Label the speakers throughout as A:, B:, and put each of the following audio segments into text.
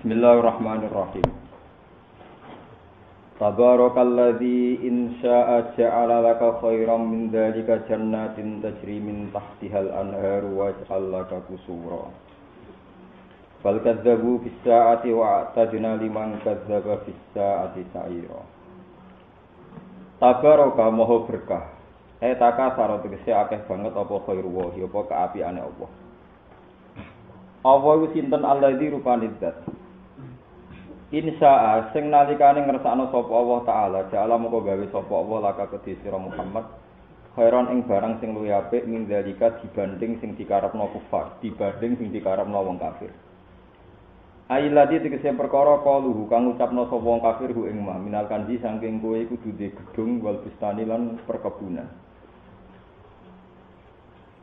A: Bismillahirrahmanirrahim. Tabarakalladzi in syaa'a ja'ala laka khairan min dzalika jannatin tajri min tahtihal anharu wa ja'al laka qusura. Bal kadzdzabu bis saa'ati wa a'tadna liman kadzdzaba bis saa'ati sa'ira. Tabaraka maha berkah. Taka saro tegese akeh banget apa khairu wa apa kaapiane Allah. Allah iku sinten alladzi rupane zat. Insya'a sing nalikane ngersakno sapa Allah taala ja'ala moko gawe sapa Allah laka kedhi sira Muhammad khairan ing barang sing luwih apik min dzalika dibanding sing dikarepno kufar dibanding sing dikarepno wong kafir. Ailadi tegese perkara kaluhu kang ucapno sapa wong kafir hu ing minal kanji saking kowe iku duwe gedung wal bustani lan perkebunan.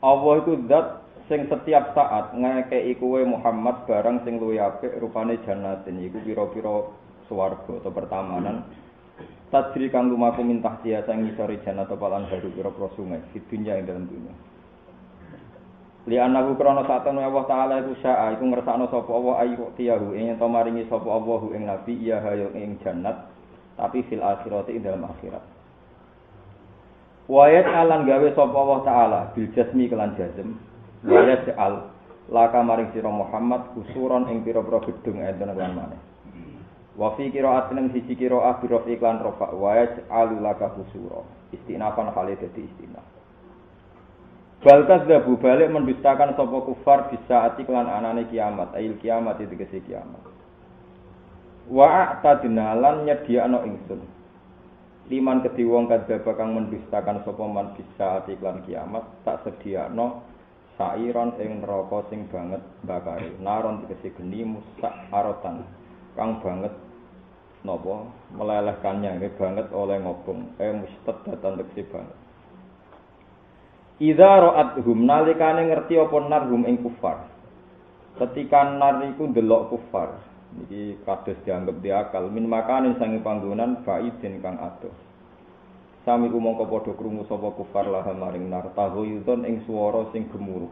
A: Allah iku zat sing setiap saat ngekeki kowe Muhammad barang sing luwih apik rupane jannatin iku pira-pira swarga atau pertamanan tajri kang lumaku mintah dia sing ngisori jannat palan haru pira-pira sungai di dunya ing dalam dunya li anahu krana satene Allah taala iku syaa iku ngersakno sapa Allah ayu tiyahu ing ento maringi sapa Allah ing nabi ya hayo ing jannat tapi fil akhirati ing dalam akhirat wa ya'lan gawe sapa Allah taala bil jasmi kelan jazm waya ja'al laka maring sira Muhammad kusuron ing pira-pira gedung enten lan maneh. Wa fi qira'atin ing siji qira'ah bi rafi iklan rafa waya ja'al laka kusura. Istinafan hale dadi istinaf. Bal kadzzabu balik mendustakan sapa kufar bisa ati kelan anane kiamat, ail kiamat itu tegese kiamat. Wa a'tadna lan nyediakno ingsun. Liman kedhi wong kadzdzaba kang mendustakan sapa man bisa ati kelan kiamat tak sediakno sairon ing neraka sing banget bakare naron tegese geni musak arotan kang banget napa melelehkannya nggih banget oleh ngobong mustad datan tegese banget idza ra'athum nalikane ngerti apa narhum ing kufar ketika nar iku ndelok kufar iki kados dianggep diakal min makanin sange panggonan baidin kang adoh sami mongko padha krungu sapa kufar lah maring nar tahoyuton ing swara sing gemuruh.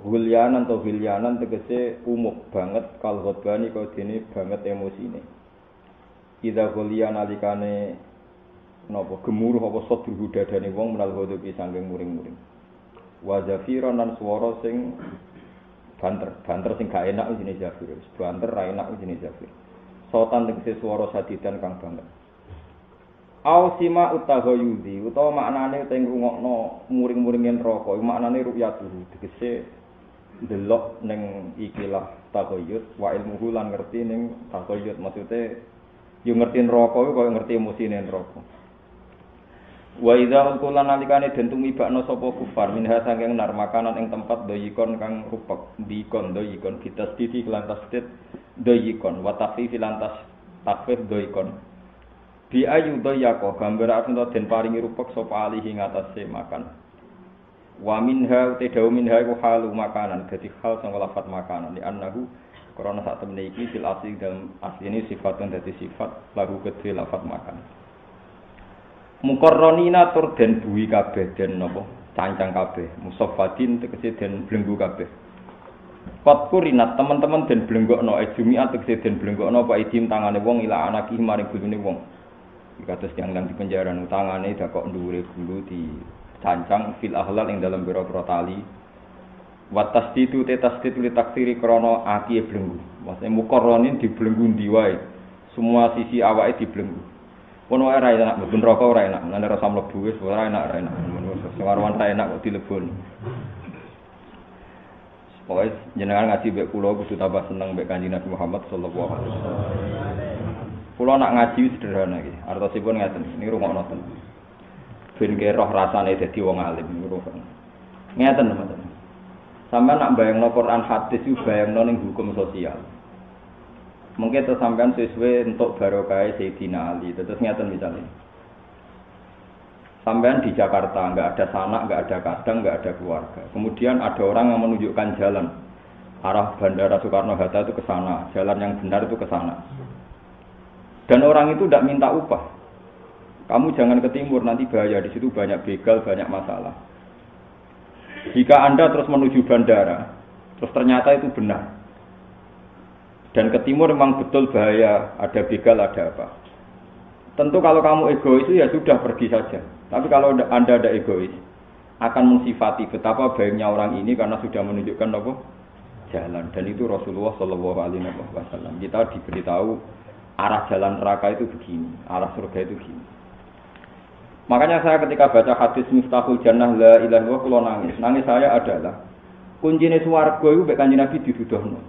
A: Hulyanan atau hilyanan tegese umuk banget kal ghadbani kok dene banget emosine. Idza hulyan alikane napa gemuruh apa sadru dadane wong menal ghadabi saking muring-muring. Wa zafiran lan swara sing banter sing gak enak jenenge zafir. Banter ra enak jenenge zafir. Sotan tegese swara sadidan kang banget. Au sima utaghayudi utawa maknane teng rungokno muring-muringen neraka iku maknane ru'yatu tegese delok ning ikilah taghayyud wa ilmuhu lan ngerti ning taghayyud maksude yo ngerti neraka iku koyo ngerti emosine neraka wa idza ulqulan nalikane den tumibakno sapa kufar minha saking nar makanan ing tempat doyikon kang rupek dikon doyikon bitasdidi lan tasdid doyikon wa tafifi lan takfir doyikon bi ayu dayako gambar asento den paringi rupek sapa alihi ngatasé makan wa minha te dawu minha iku halu makanan dadi hal sing lafat makanan di annahu karena sak temene iki fil asli dalam asline sifatun dadi sifat lagu kedhe lafat makan mukarronina tur den buwi kabeh den napa cancang kabeh musaffadin tegese den blenggu kabeh Kot kurinat teman-teman den blenggokno jumiat tegese den blenggokno apa idim tangane wong ila anaki maring bulune wong kados yang nang di penjara utangane dakok dhuwure gulu di cancang fil ahlal ing dalam biro-biro tali wa tasdidu te tasdid li taksiri krana aki blenggu maksudnya mukarronin dibelenggu ndi wae semua sisi awake dibelenggu ono ora enak mlebu neraka ora enak nang rasa mlebu wis ora enak sewarwan ta enak kok dileboni pokoke jenengan ngaji mbek kula kudu tambah seneng mbek Kanjeng Nabi Muhammad sallallahu alaihi wasallam. Kula nak ngaji sederhana iki, artosipun ngaten, niku rungokno ten. Ben ke roh rasane dadi wong alim niku. Ngeten teman-teman. Sampeyan nak bayangno Quran hadis iku bayangno ning hukum sosial. Mungkin terus sampeyan sesuai untuk barokah Sayyidina Ali. Terus ngeten misalnya. Sampeyan di Jakarta enggak ada sanak, enggak ada kadang, enggak ada keluarga. Kemudian ada orang yang menunjukkan jalan arah Bandara Soekarno-Hatta itu ke sana, jalan yang benar itu ke sana. Dan orang itu tidak minta upah. Kamu jangan ke timur, nanti bahaya. Di situ banyak begal, banyak masalah. Jika Anda terus menuju bandara, terus ternyata itu benar. Dan ke timur memang betul bahaya, ada begal, ada apa. Tentu kalau kamu egois itu ya sudah pergi saja. Tapi kalau Anda ada egois, akan mensifati betapa baiknya orang ini karena sudah menunjukkan apa? Jalan. Dan itu Rasulullah Shallallahu Alaihi Wasallam. Kita diberitahu arah jalan neraka itu begini, arah surga itu begini. Makanya saya ketika baca hadis Miftahul Jannah la ilaha illallah kula nangis. Nangis saya adalah kuncine swarga iku mek Kanjeng Nabi diduduhno.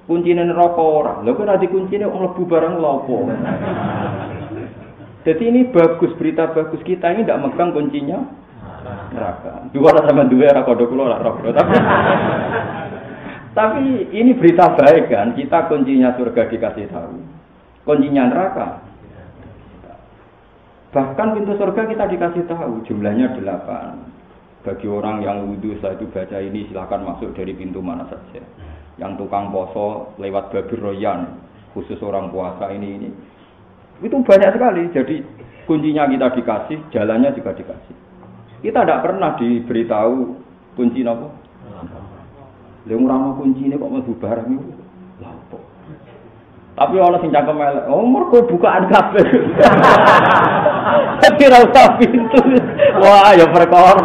A: Kuncine neraka ora. Lha kok ora dikuncine wong mlebu barang lha apa? Jadi ini bagus, berita bagus, kita ini tidak megang kuncinya neraka. Dua sama dua ora kodho kula ora roh. Tapi ini berita baik kan, kita kuncinya surga dikasih tahu. Kuncinya neraka. Bahkan pintu surga kita dikasih tahu, jumlahnya 8. Bagi orang yang wudhu setelah itu baca ini silakan masuk dari pintu mana saja. Yang tukang poso lewat Babir Royan, khusus orang puasa ini. Itu banyak sekali. Jadi kuncinya kita dikasih, jalannya juga dikasih. Kita tidak pernah diberitahu kunci apa. Lha ora mau kuncine kok mlebu barang iku. Lha opo? Tapi ana sing cangkem elek. Oh, mergo bukaan kabeh. Tapi ora usah pintu. Wah, ya perkara.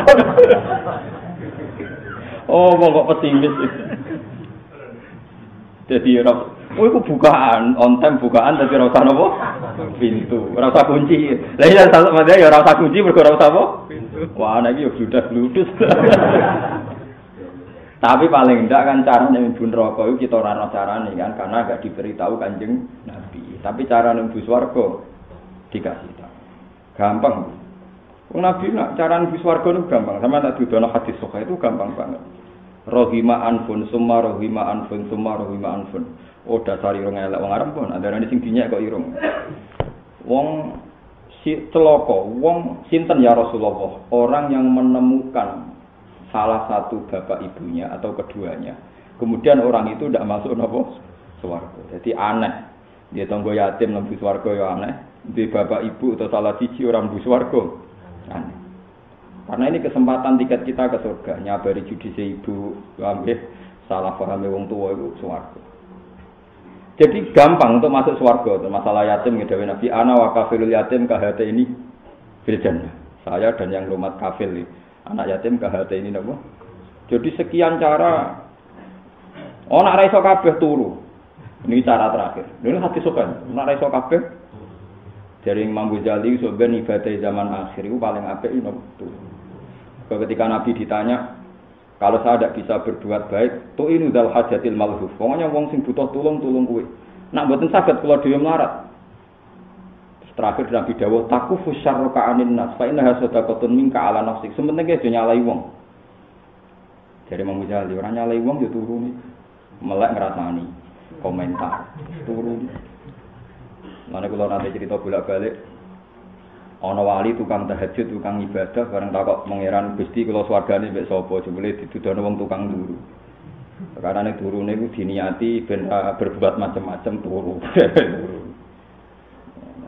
A: Oh, kok pesimis. Jadi ora iku bukaan, on time bukaan tapi ora usah napa? Pintu. Ora usah kunci. Lah iya sampeyan ya ora usah kunci mergo ora usah apa? Pintu. Wah, nek iki yo bludas-bludus. Tapi paling tidak kan caranya mlebu neraka itu kita ora ana carane kan karena enggak diberitahu Kanjeng Nabi. Tapi cara mlebu swarga dikasih tahu. Gampang. Wong Nabi nak cara mlebu swarga itu gampang. Sama tak dudono hadis sahih itu gampang banget. Rohima anfun summa rohima anfun summa rohima anfun. Oh dasar irung elek wong Arab pun andarane sing dinyek kok irung. Wong si celaka, wong sinten ya Rasulullah? Orang yang menemukan salah satu bapak ibunya atau keduanya. Kemudian orang itu tidak masuk nopo swarga. Jadi aneh. Dia tanggo yatim nang swarga ya aneh. Di bapak ibu atau salah siji orang bu swarga. Aneh. Karena ini kesempatan tiket kita ke surga. Nyabari judise ibu, nggih salah pahame wong tua itu swarga. Jadi gampang untuk masuk swarga. Masalah yatim ngedawe Nabi ana wa kafilul yatim kahate ini fil jannah. Saya dan yang lumat kafil ini. Anak yatim kahate ini napa? Jadi sekian cara. Oh nak ra iso kabeh turu. Ini cara terakhir. Lha hati sokan. Nak ra iso kabeh dari Imam Ghazali soben ibadah zaman akhir itu paling apik itu turu. Ketika Nabi ditanya, kalau saya tidak bisa berbuat baik, tu ini dal hajatil malhuf. Pokoknya wong sing butuh tulung kowe. Nak mboten saged kula dhewe melarat. Terakhir Nabi dawuh takufu syarruka anin nas fa innaha sadaqatun minka ala nafsik. Sementing aja nyalai wong. Jadi Imam Ghazali ora nyalai wong ya turu nih. Melek ngrasani komentar. Turu. Mane kula nate cerita bolak-balik ana wali tukang tahajud, tukang ibadah bareng takok pangeran Gusti kula swargane mbek sapa jebule didudono wong tukang turu. Perkarane turune iku diniati ben berbuat macam-macam turu.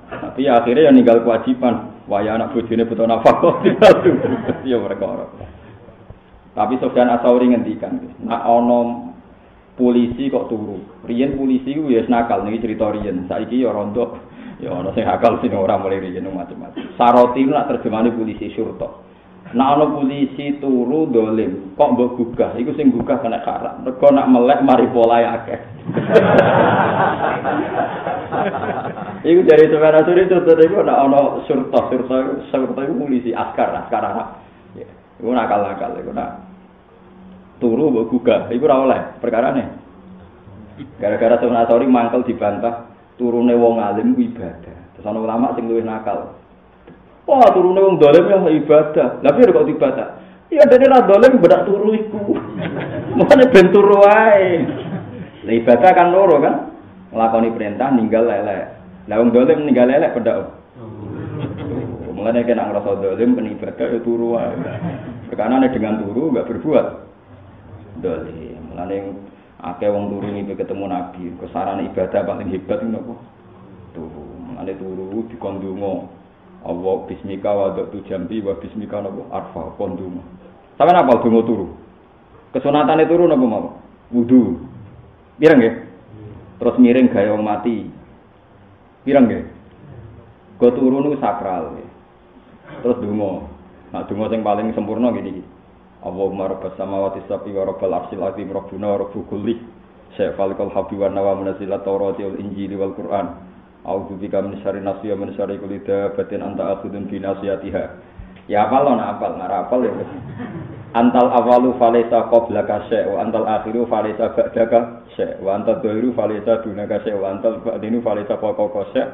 A: Tapi ya akhirnya ya ninggal kewajiban. Waya anak bojone butuh nafkah tinggal turu. Ya perkara. Tapi Sufyan Ats-Tsauri ngendikan, nek ana polisi kok turu. Riyen polisi ku ya nakal niki cerita riyen. Saiki ya rontok. Ya ana sing akal sing ora mulai riyen macam-macam. Saroti nak terjemahane polisi syurta. Nek ana polisi turu dolim, kok mbok gugah, iku sing gugah kena karak. Mergo nak melek mari polahe akeh. Iku dari sebenarnya suri contohnya itu ana syurta itu polisi askar anak. Ya, iku nakal-nakal iku nak turu mbok gugah, iku ora oleh perkarane. Gara-gara Sufyan Ats-Tsauri mangkel dibantah turune wong alim ku ibadah. Terus ana ulama sing luwih nakal. Wah, turune wong dolim ya ibadah. Lah piye kok ibadah? Ya dene ra dolim bedak turu iku. Mane ben turu wae. Lah ibadah kan loro kan? Nglakoni perintah ninggal elek. Lah wong dolim ninggal elek bedak. Mulane kena ngrasa dolim penibadah ya turu wae. Perkarane dengan turu enggak berbuat dolim. Mulane akeh wong turu iki ketemu Nabi, kesarane ibadah paling hebat ngono. Turu. Mulane turu dikon donga. Allah bismika wa datu jambi wa bismika napa arfa konduma. Sampeyan apa donga turu? Kesunatane turu napa mawon? Wudu. Pirang nggih? Terus miring gaya wong mati. Pirang nggih? Go turu niku sakral. Terus donga. Nah donga sing paling sempurna gini. Allahumma rabbas samawati sab'i wa rabbal arsyil azim rabbuna wa rabbu kulli syai'al qalbi wa nawa munazzilat tawrati wal injili wal qur'an. A'udzu bika min syarri nafsi wa min syarri kulli dabatin anta akhudun bi nasiyatiha. Ya apal lho apal, ora apal ya. Antal awalu falaysa qablaka syai' wa antal akhiru falaysa ba'daka syai' wa antal dhahiru falaysa dunaka syai' wa antal ba'dinu falaysa fawqaka syai'.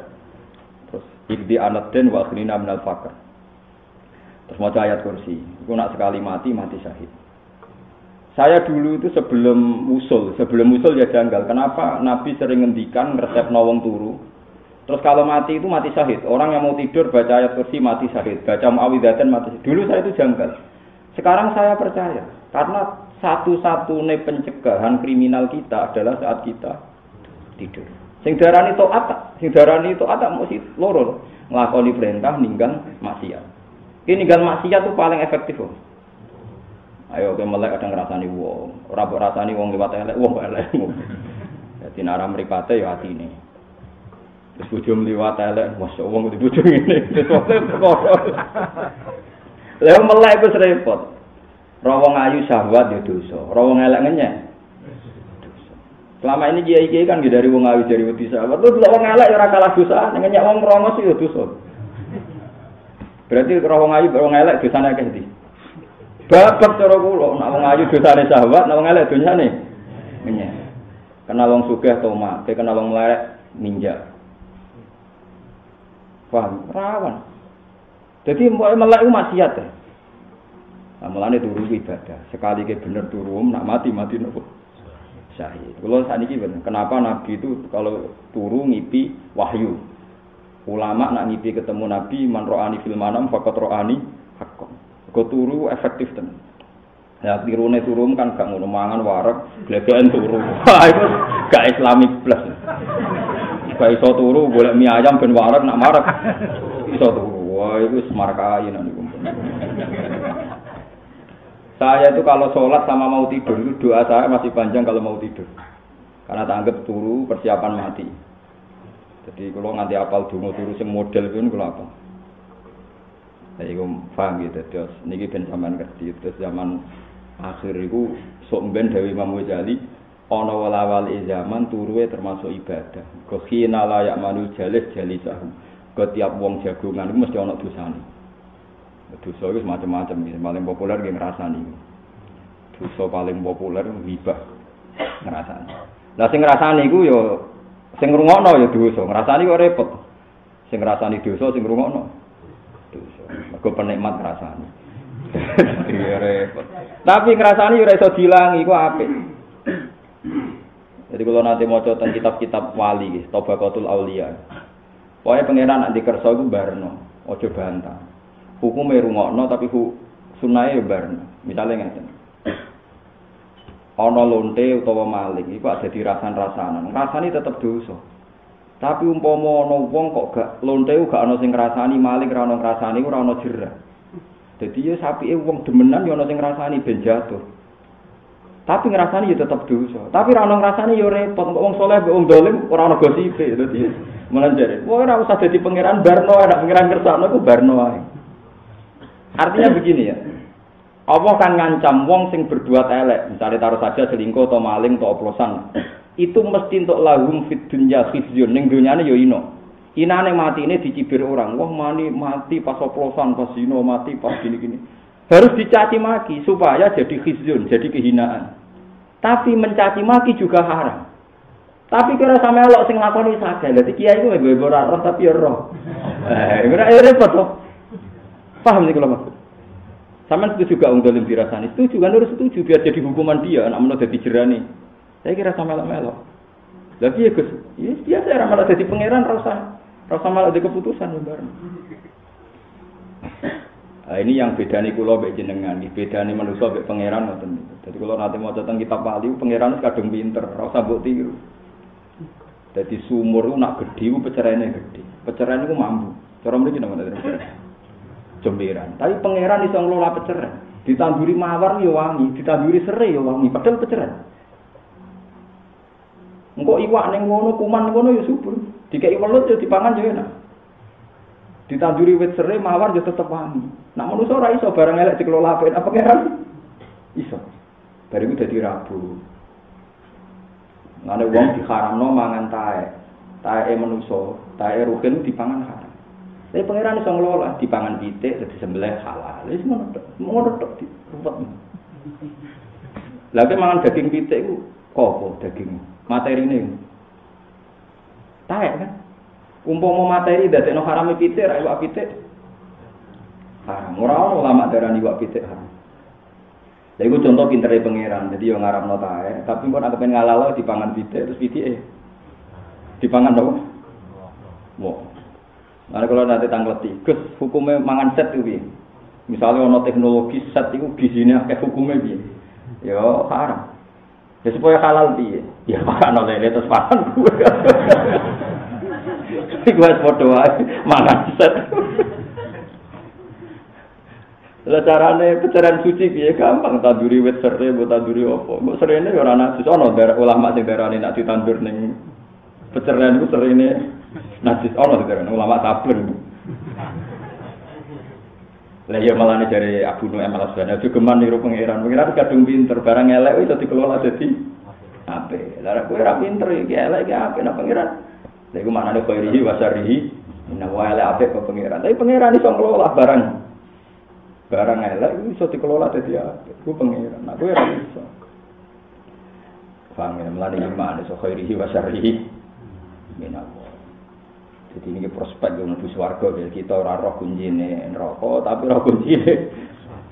A: Terus ikdi anaden wa akhrina minal faqr. Terus maca ayat kursi. Iku nak sekali mati syahid. Saya dulu itu sebelum usul ya janggal. Kenapa Nabi sering ngendikan resepno wong turu? Terus kalau mati itu mati syahid. Orang yang mau tidur baca ayat kursi mati syahid. Baca muawwidzatain mati syahid. Dulu saya itu janggal. Sekarang saya percaya. Karena satu-satunya pencegahan kriminal kita adalah saat kita tidur. Sing darani taat mesti loro. Nglakoni perintah ninggal maksiat. Ini ninggal maksiat itu paling efektif. Ayo ke melek kadang ngrasani wong. Ora mbok rasani wong liwat elek, wong kok elek. Dadi nara mripate ya atine. Terus bojo liwat elek, mosok wong kudu bojo ngene. Lha melek wis repot. Ra wong ayu syahwat ya dosa. Ra wong elek ngenyek. Selama ini kiai-kiai kan dari wong ayu dari wedi syahwat. Terus wong elek ya ora kalah dosa, ngenyek wong kromo sih ya dosa. Berarti ra wong ayu wong elek dosane akeh ndi? Babak cara kula, nek wong ayu dosane syahwat, nek wong elek dosane ngenyek. Kenal wong sugih tomat, kenal wong mlelek ninja. Paham? Rawan. Jadi melek itu maksiat ya. Nah, mulane turu ibadah. Sekali ke bener turu, nak mati nopo? Syahid. Kalau saat ini bener. Kenapa Nabi itu kalau turu ngipi wahyu? Ulama nak ngipi ketemu Nabi, man ro'ani fil manam faqat ro'ani haqqan. Kau turu efektif tenan. Ya tirune turu kan gak ngono mangan wareg, glegeken turu. Wah, itu gak Islamik plus. Gak iso turu golek mie ayam ben wareg nak mareg. Iso turu. Wah, itu semarkai niku. Saya itu kalau sholat sama mau tidur itu doa saya masih panjang kalau mau tidur. Karena tak anggap turu persiapan mati. Jadi kalau nganti apal donga turu sing model pun kalau apa. Saya iku paham gitu terus niki ben sampean ngerti terus zaman akhir iku sok ben Dewi Imam Ghazali ana wala-wal zaman turuwe termasuk ibadah. Khina la ya'manul jalis jalisahu. Tiap wong jagongan iku mesti ana dosane. Dosa itu macam-macam, paling populer yang ngerasani. Dosa paling populer hibah ngerasani. Lah sing ngerasani iku ya sing ngrungokno ya dosa, ngrasani kok repot. Sing ngrasani dosa, sing ngrungokno dosa. Mergo penikmat ngrasani. Iya repot. Tapi ngrasani ora iso dilangi iku apik. Jadi kalau nanti maca teng kitab-kitab wali nggih, Tabaqatul Auliya. Pokoke pangeran nek dikersa iku barno, aja bantah. Hukume rungokno tapi sunahe ya barno. Misale ngeten. Ana lonte utawa maling iku ada dirasan-rasanan. Rasane tetep dosa. Tapi umpama ana wong kok gak lonte gak ana sing ngrasani, maling ora ana ngrasani ora ana jerah. Dadi ya sapike wong demenan ya ana sing ngrasani ben jatuh. Tapi ngrasani ya tetep dosa. Tapi ora ana ngrasani ya repot. Kok wong saleh mbek wong dolim ora ana gosipe dadi melanjare. Wong ora usah dadi pangeran barno, ora pangeran kersane ku barno wae. Artinya begini ya, Allah kan ngancam wong sing berbuat elek, misalnya taruh saja selingkuh atau maling atau oplosan, itu mesti untuk lahum fid dunya khizyun, ning dunyane ya ino. Inane mati ini dicibir orang, wah mati pas oplosan, pas zina mati pas gini-gini. Harus dicaci maki supaya jadi khizyun, jadi kehinaan. Tapi mencaci maki juga haram. Tapi kira sama elok sing lakoni saged. Dadi kiai ku nggo ora roh tapi ya roh. Ora repot to. Paham nih kalau maksud? Sama itu juga wong dolim dirasani. Setuju kan harus setuju biar jadi hukuman dia, anak menawa dadi jerane. Saya kira sama melok. Lah piye Gus? Ya biasa ora malah dadi pangeran rasa malah ada keputusan bareng. Nah, ini yang bedane kula mbek jenengan, bedane manusa mbek pangeran ngoten niku. Dadi kula nate maca teng kitab wali, pangeran kadung pinter, ora usah mbok tiru. Dadi sumur ku nak gedhe ku pecerene gedhe. Pecerene ku mambu. Cara mriki namanya jemberan. Tapi pangeran iso ngelola peceran. Ditanduri mawar ya wangi, ditanduri serai ya wangi, padahal peceran. Engko iwak ning ngono, kuman ngono ya subur. Dikeki welut ya dipangan ya enak. Ditanduri wit serai mawar ya tetep wangi. Nek manusa ora iso barang elek dikelola apik apa pangeran? Iso. Bariku dadi rabu. Ngene wong diharamno mangan taek. Taeke manusa, taeke ruhin dipangan haram. Tapi pangeran iso ngelola, dipangan pitik dadi sembelih halal. Wis ngono tok ruwet. Lah mangan daging pitik iku apa daging? Materine. Taek kan? Umpama materi dadekno harame pitik, ra iwak pitik. Haram. Ora ono ulama darani iwak pitik haram. Lha iku contoh pintere pangeran. Jadi yo ngarapno taek, tapi kok nek pengen ngalalo dipangan pitik terus pitike dipangan opo? Mo. Nah kalau nanti tangleti, Gus hukumnya mangan set itu piye? Misalnya ono teknologi set itu gizinya akeh hukumnya piye? Yo haram. Ya supaya halal piye? Ya makan oleh terus makan gue. Gue foto aja mangan set. Lah carane pecaran suci piye gampang tanduri wit serai, mbok tanduri apa? Mbok serene ya ora najis ana daerah ulama sing darane nek ditandur ning pecaran iku serene najis ana darane ulama sableng. Lah ya malane jare Abu Nu'aim al-Asbahani aja geman niru pangeran. Pangeran kadung pinter barang elek iso dikelola dadi apik. Lah kowe ora pinter iki elek iki apik nek pangeran. Lha iku maknane khairihi wa syarrihi inna wa ala apik kok pangeran. Tapi pangeran iso ngelola barang elek iso dikelola dadi apik. Ku pangeran. Nek kowe ora iso. Paham ya melane iman iso khairihi wa syarrihi inna wa. Jadi ini prospek yang menuju swarga ya kita ora roh kuncine neraka tapi roh kuncine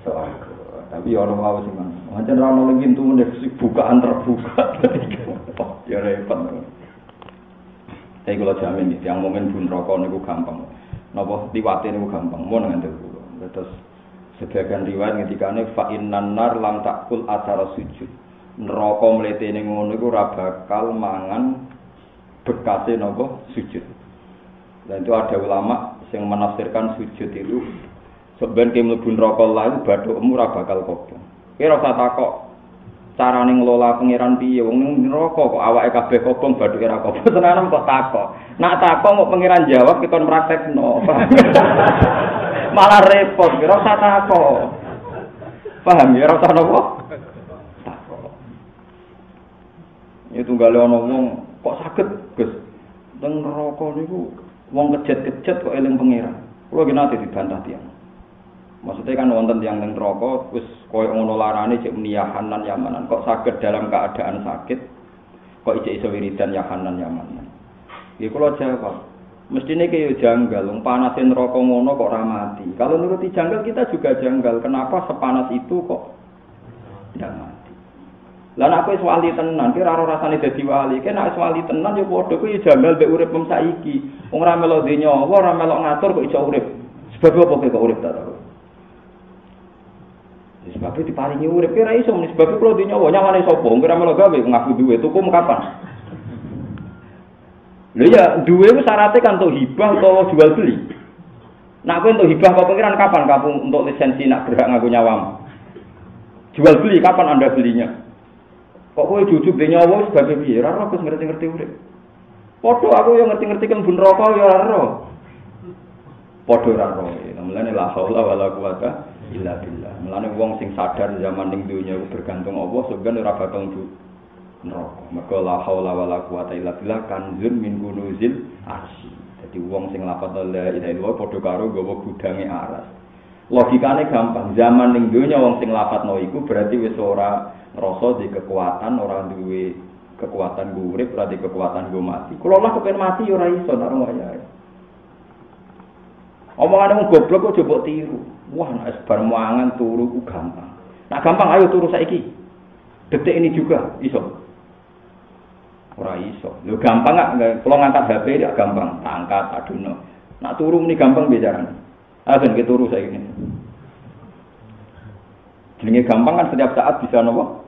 A: swarga. Tapi orang mau sih man. Pancen ra ono lagi pintu bukaan terbuka. Ya repot. Saya kalau jamin nih, yang momen bun rokok niku gampang. Napa liwate niku gampang. Mun ngandel kula. Terus sebagian riwayat ngendikane fa innan nar lam takul athara sujud. Neraka mletene ngono iku ora bakal mangan bekase napa sujud. Dan itu ada ulama yang menafsirkan sujud itu sebenarnya mlebu neraka lah itu bathukmu ora bakal kobong. Kira ora takok carane ngelola pangeran piye wong neraka kok awake kabeh kobong bathuke ora kobong. Tenan kok takok. Nak takok kok pangeran jawab kita praktekno. Malah repot, kira ora takok. Paham ya ora usah napa? Takok. Ya tunggale ana wong kok saged Gus. Teng neraka niku wong kejet-kejet kok eling pangeran. Kulo ki nate dibantah tiyang. Maksudnya kan wonten tiyang ning neraka wis koyo ngono larane cek niyahan lan yamanan. Kok saged dalam keadaan sakit kok iso wiridan yahanan yamanan. Ya kulo jawab, mestine ki yo janggal wong panase neraka ngono kok ora mati. Kalau nuruti janggal kita juga janggal. Kenapa sepanas itu kok tidak mati? Lah nek kowe wali tenan, ki ora rasane dadi wali. Ki nek wali tenan yo padha kuwi janggal mek urip mem saiki. Wong ora melok nyawa, ora melok ngatur kok iso urip. Sebab apa kok urip ta to? Sebab diparingi urip ki ora iso, sebab kulo nyawa, nyawane sapa? Wong ora melok gawe ngaku duwe, tuku kapan? Lha ya duwe ku syaraté kan untuk hibah atau jual beli. Nek kowe untuk hibah kok pengiran kapan kamu untuk lisensi nak berhak ngaku nyawamu? Jual beli kapan Anda belinya? Kok kowe jujuk de nyawa sebab piye? Ora ora wis ngerti-ngerti urip. Padha aku yo ngerti-ngerti kan bun rokok yo ora ora. Padha ora ora. Mulane la haula wala quwata illa billah. Mulane wong sing sadar zaman ning donya iku bergantung Allah sebenarnya ora bakal mlebu neraka. Mergo la haula wala quwata illa billah kanzun min kunuzil arsy. Dadi wong sing lafadz la ilaha illallah padha karo nggawa gudange aras. Logikane gampang. Zaman ning donya wong sing lafadzno iku berarti wis ora ngrasa di kekuatan, ora duwe kekuatan urip, ora di kekuatan go mati. Kulo lah kepen mati ya ora iso nek ora wayahe. Omongane wong goblok kok coba tiru. Wah, nek bar mangan turu ku gampang. Nak gampang ayo turu saiki. Detik ini juga iso. Ora iso. Lho gampang gak kulo ngangkat HP ya gampang, angkat aduno. Nak turu muni gampang bicarane. Ah ben ki turu saiki. Jenenge gampang kan setiap saat bisa nopo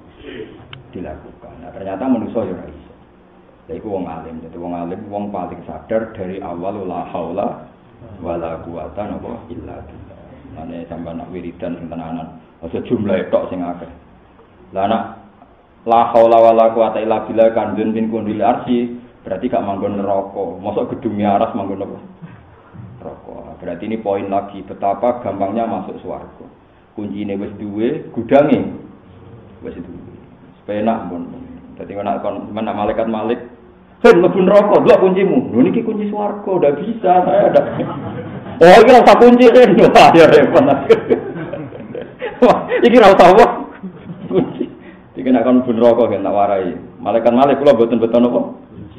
A: dilakukan. Nah, ternyata manusia ya ora iso. Lha iku wong alim, dadi wong alim wong paling sadar dari awal la haula wala quwata illa billah. Mane sampeyan nak wiridan sing tenanan, aja jumlah tok sing akeh. Lah nak La haula wala quwata illa billah kanjun min kundil arsy berarti gak manggon neraka. Mosok gedungnya aras manggon apa? Neraka. Berarti ini poin lagi betapa gampangnya masuk swarga. Kuncine wis duwe, gudange wis duwe. Penak pun. Dadi nek kon malaikat malik, "Hen mlebu neraka, delok kuncimu." Lho niki kunci swarga, ndak bisa, saya ada. Oh, iki ora usah kunci kan. Wah, ya repot. Wah, iki ora usah apa? Kunci. Iki nek kon mlebu neraka kan tak warai. Malaikat malik kula mboten apa?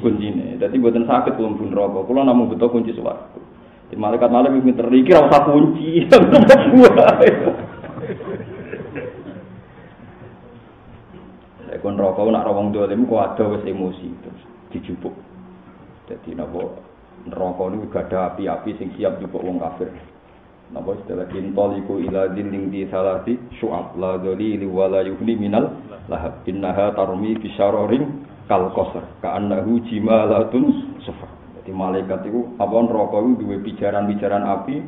A: Kuncine. Dadi mboten saged kula mlebu neraka. Kula namung butuh kunci swarga. Di malaikat malik pinter iki ora usah kunci. Kon rokok nak rawang dolim ku ada wis emosi terus dijupuk. Dadi napa neraka niku gak ada api-api sing siap jupuk wong kafir. Napa istilah intoliku ila dinding di salati syu'ab la dzalili wa la yuhni minal lahab innaha tarmi bi syararin kal qasr ka'annahu jimalatun sufar. Dadi malaikat iku apa neraka iku duwe pijaran-pijaran api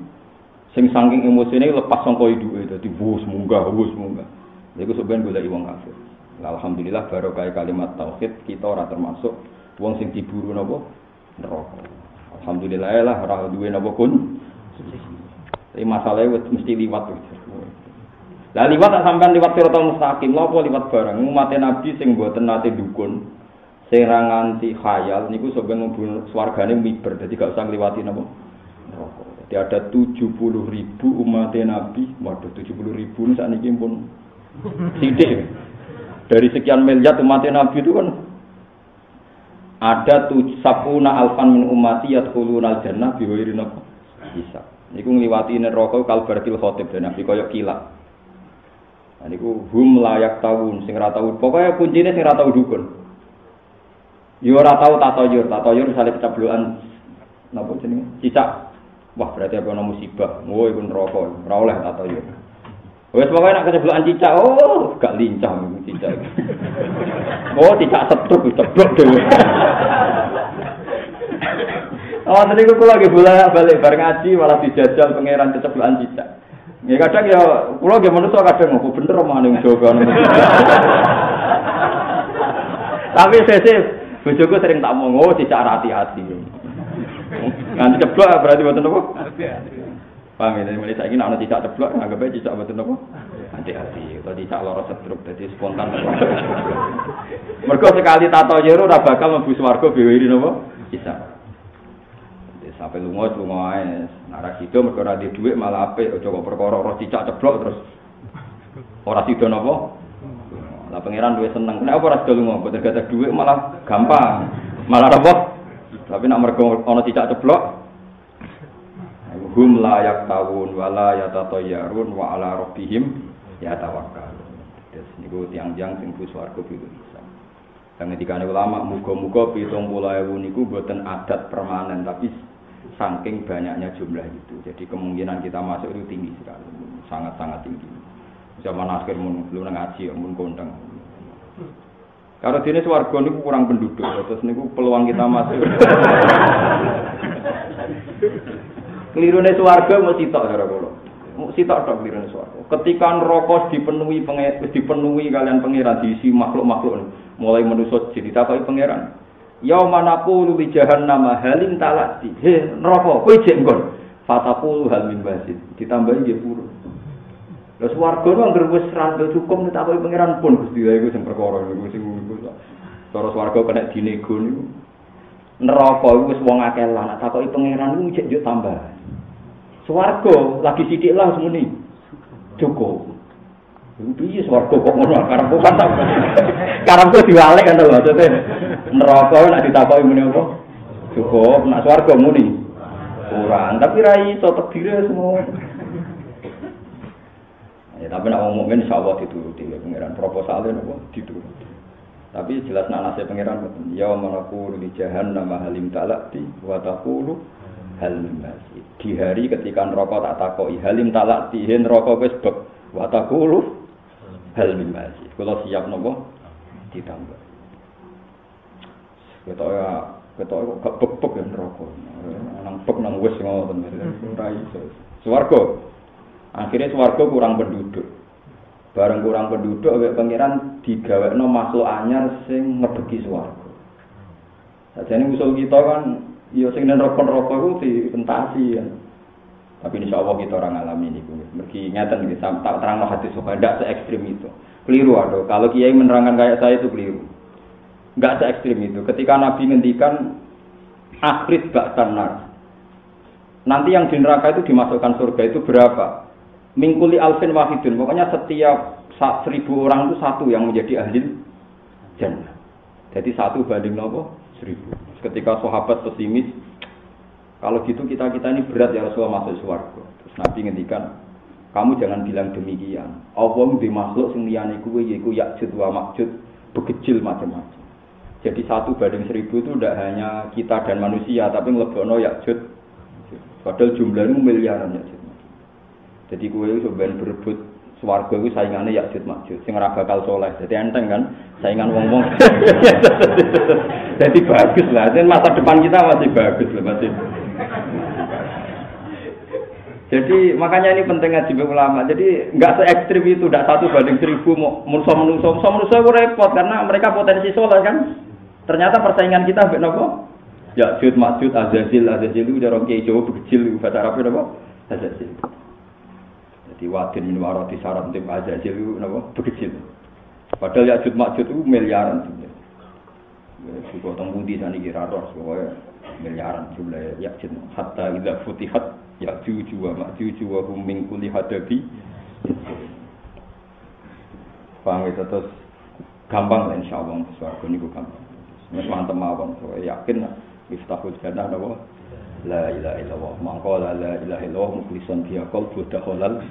A: sing saking emosine lepas saka iduke dadi wus munggah. Iku sampeyan golek wong kafir. Alhamdulillah barokah kalimat tauhid kita ora termasuk wong sing diburu napa neraka. Alhamdulillah lah ora duwe napa kun. Tapi masalahe mesti liwat. Lah liwat tak sampean liwat siratal mustaqim, lha apa liwat barang umat Nabi sing mboten nate dukun, sing ra nganti khayal niku sampeyan mlebu swargane miber, dadi gak usah ngliwati napa neraka. Jadi ada 70.000 umat Nabi, waduh 70.000 sakniki pun sithik. Dari sekian miliar umat Nabi itu kan ada 70 alfan min ummati yadkhuluna al-jannah bi ghairi hisab. Niku ngliwati neraka kalbarkil khotib dan Nabi kaya kilat. Nah niku hum layak taun sing ora tau. Pokoke kuncine sing ora tau dukun. Yo ora tau tatoyur misale kecablokan napa jenenge? Cicak. Wah berarti apa ana musibah. Oh iku neraka, ora oleh tatoyur. Wes pokoke nek keceblokan cicak, oh gak lincah cicak. Oh cicak setruk ceblok dhewe. Oh tadi kula lagi balik bareng ngaji malah dijajal pangeran keceblokan cicak. Ya kadang ya kula nggih menungso kadang ngopo bener omongane wong Jawa. Tapi sesuk bojoku sering tak omong, oh cicak hati-hati. Nanti ceblok berarti mboten napa? Hati-hati. Paham ya, mulai saiki nek ana cicak ceblok anggap ae cicak mboten napa? Hati-hati, kalau cicak lara stroke dadi spontan. Mergo sekali tato jero ora bakal mlebu swarga bewiri napa? Cicak. Wis sampe lunga ae. Nek ra sida mergo ora duwe dhuwit malah apik, aja kok perkara ora cicak ceblok terus ora sida napa? Lah pangeran duwe seneng. Nek ora sida lunga mboten gadah dhuwit malah gampang. Malah apa? Tapi nek mergo ana cicak ceblok hum layak tawun wala yatatayyarun wa ala rabbihim yatawakkalun. Terus niku tiang-tiang sing bus swarga bisa. Dan ketika ulama muga-muga 70.000 niku boten adat permanen tapi saking banyaknya jumlah itu. Jadi kemungkinan kita masuk itu tinggi sekali, sangat-sangat tinggi. Zaman akhir mun belum ngaji mun kondang. Kalau dene swarga niku kurang penduduk, terus niku peluang kita masuk. Kelirune swarga mesti tok cara kula. Mesti tok kelirune swarga. Ketika neraka dipenuhi kalian pangeran diisi makhluk-makhluk mulai manusa jin ditakoki pangeran. Ya manaqulu li jahannam halim talati. He neraka kowe jek nggon. Fataqulu hal min basid. Ditambahi nggih purun. Lah swarga nang anggere wis rada cukup ditakoki pangeran pun Gusti ya iku sing perkara niku sing cara swarga kena dinego niku. Neraka iku wis wong akeh lah nek takoki pangeran iku jek yo tambah. Swarga lagi sithik lah semuni. Cukup. Piye swarga kok ngono karepku kan tak. Karepku diwalek kan lho maksudnya. Neraka nek ditakoki muni apa? Cukup, nek swarga muni kurang, tapi ra iso tedire semua. Ya tapi nek wong mukmin insyaallah dituruti pangeran proposale napa dituruti. Tapi jelas nek nase pangeran ya manaku di jahannam halim talati wa taqulu hal masih. Di hari ketika neraka tak takoki halim talati neraka wis bek wa taqulu hal masih. Kula siap napa ditambah. Ketok gak bek-bek ya neraka. Nang bek nang wis ngoten ora iso. Swarga. Akhirnya swarga kurang penduduk. Bareng kurang penduduk awake pangeran digawekno makhluk anyar sing ngebeki swarga. Sajane usul kita kan ya sing neraka-neraka iku dipentasi ya. Tapi insyaallah kita orang alami niku. Mergi ngeten iki tak terangno hadis kok ndak se ekstrem itu. Keliru aduh. Kalau kiai menerangkan kayak saya itu keliru. Enggak se ekstrem itu. Ketika Nabi ngendikan akhir ba'dan nar. Nanti yang di neraka itu dimasukkan surga itu berapa? Mingkuli alfin wahidun. Pokoknya setiap 1000 orang itu satu yang menjadi ahli jannah. Jadi 1 banding nopo 1000. Ketika sahabat pesimis, kalau gitu kita ini berat ya Rasulullah masuk surga. Terus Nabi ngendikan, kamu jangan bilang demikian. Allah di makhluk sing liyane kuwe yaiku Ya'juj wa Ma'juj begecil macam-macam. Jadi 1 banding 1000 itu tidak hanya kita dan manusia, tapi nglebokno Ya'juj. Padahal jumlahnya miliaran Ya'juj. Jadi kuwe iso ben berebut swarga iku saingane Ya'juj Ma'juj sing ora bakal saleh. Jadi enteng kan saingan wong-wong. Jadi bagus lah. Dan masa depan kita masih bagus lah masih. Jadi makanya ini penting ngaji ulama. Jadi enggak se ekstrem itu, enggak 1 banding 1000 manusia itu repot karena mereka potensi saleh kan. Ternyata persaingan kita mbek napa? Ya'juj Ma'juj Azazil itu cara kiai Jawa begecil bahasa Arab napa? Azazil. Di wadin min warati syarat tim Azazil itu napa begecil. Padahal Ya'juj Ma'juj itu miliaran sebenarnya. Suku teng pundi saniki ra ros pokoke miliaran jumlah Ya'juj hatta idza futihat Ya'juj wa Ma'juj wa hum min kulli hadabi. Paham itu terus gampang lah insyaallah swarga niku gampang. Wis mantep mawon, saya yakin miftahul jannah napa la ilaha illallah mangko la ilaha illallah mukhlishan biha qalbu dakhalal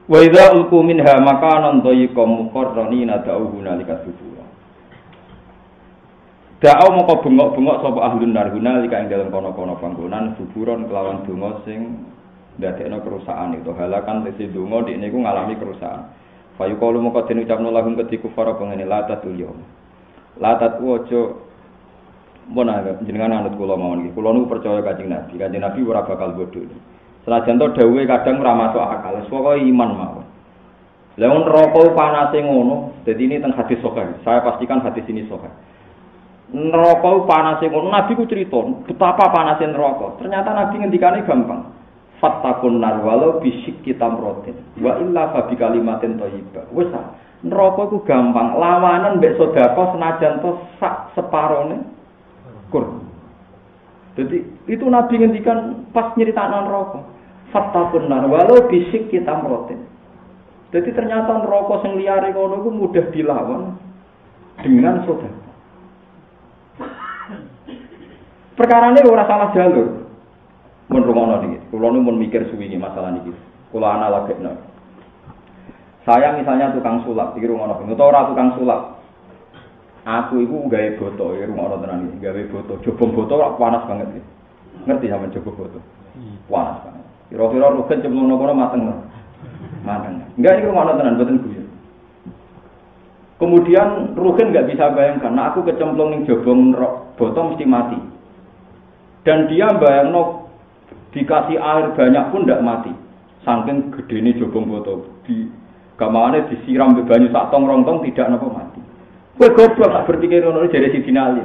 A: wa idza ulqu minha makanan dayyiqan muqarranina da'u hunalika subura da'u moko bengok-bengok sapa ahlun nar hunalika ing dalem kono-kono panggonan suburon kelawan donga sing ndadekno kerusakan itu halakan tesi donga ndekne iku ngalami kerusakan fayuqalu moko den ucapno lahum ketiku para pengene latatul yom latat wojo Bona jenengan anut kula mawon iki. Kula niku percaya Kanjeng Nabi. Kanjeng Nabi ora bakal bodho. Senajan to dawuhe kadang ora masuk akal. Pokoke iman mawon. Lah neraka panase ngono. Dadi ini teng hadis sahih. Saya pastikan hadis ini sahih. Neraka panase ngono. Nabi ku cerita betapa panase neraka. Ternyata Nabi ngendikane gampang. Fattakun nar walau bisik kitamrotin. Wa illa fa bi kalimatin thayyibah. Wis neraka ku gampang. Lawanan mbek sedekah senajan to sak separone Jadi itu Nabi ngendikan pas nyeritaan neraka. Fattaqun nar walau bisik kita merotin. Jadi ternyata neraka sing liyare kono iku mudah dilawan dengan sedekah. Perkarane ora salah jalur. Mun rumono iki. Kula nu mun mikir suwi iki masalah niki. Kula analogekno. Saya misalnya tukang sulap, iki rumono. Utawa ora tukang sulap. Aku iku gawe boto, ya rumono tenan iki, gawe boto. Jobong boto kok panas banget iki. Ngerti sampean jobong boto? Panas banget. Kira-kira rugen cemplungno kono mateng. Mateng. Enggak iki rumono tenan mboten guyon. Kemudian rugen enggak bisa bayangkan, nah aku kecemplung ning jobong boto mesti mati. Dan dia bayangno dikasih air banyak pun enggak mati. Saking gedene jobong boto. Di gamane disiram be banyu sak tong rong tong tidak napa mati. Kowe goblok tak berpikir ngono dari Sidin Ali.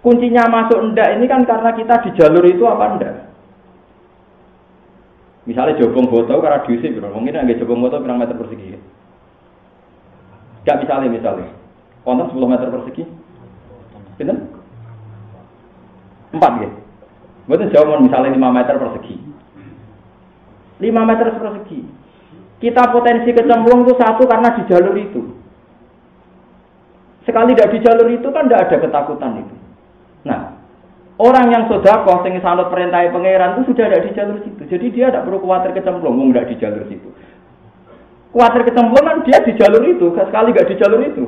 A: Kuncinya masuk ndak ini kan karena kita di jalur itu apa ndak? Misalnya jobong boto karena diisi piro? Mungkin nggak jobong boto berapa meter persegi? Enggak misalnya. Wonten 10 meter persegi. Pinten? 4 nggih. Mboten jauh misalnya 5 meter persegi. 5 meter persegi. Kita potensi kecemplung itu satu karena di jalur itu. Sekali tidak di jalur itu kan tidak ada ketakutan itu. Nah, orang yang sedekah sing sanut perintah pangeran itu sudah ada di jalur situ. Jadi dia tidak perlu khawatir kecemplung, tidak di jalur situ. Khawatir kecemplung kan dia di jalur itu, sekali tidak di jalur itu.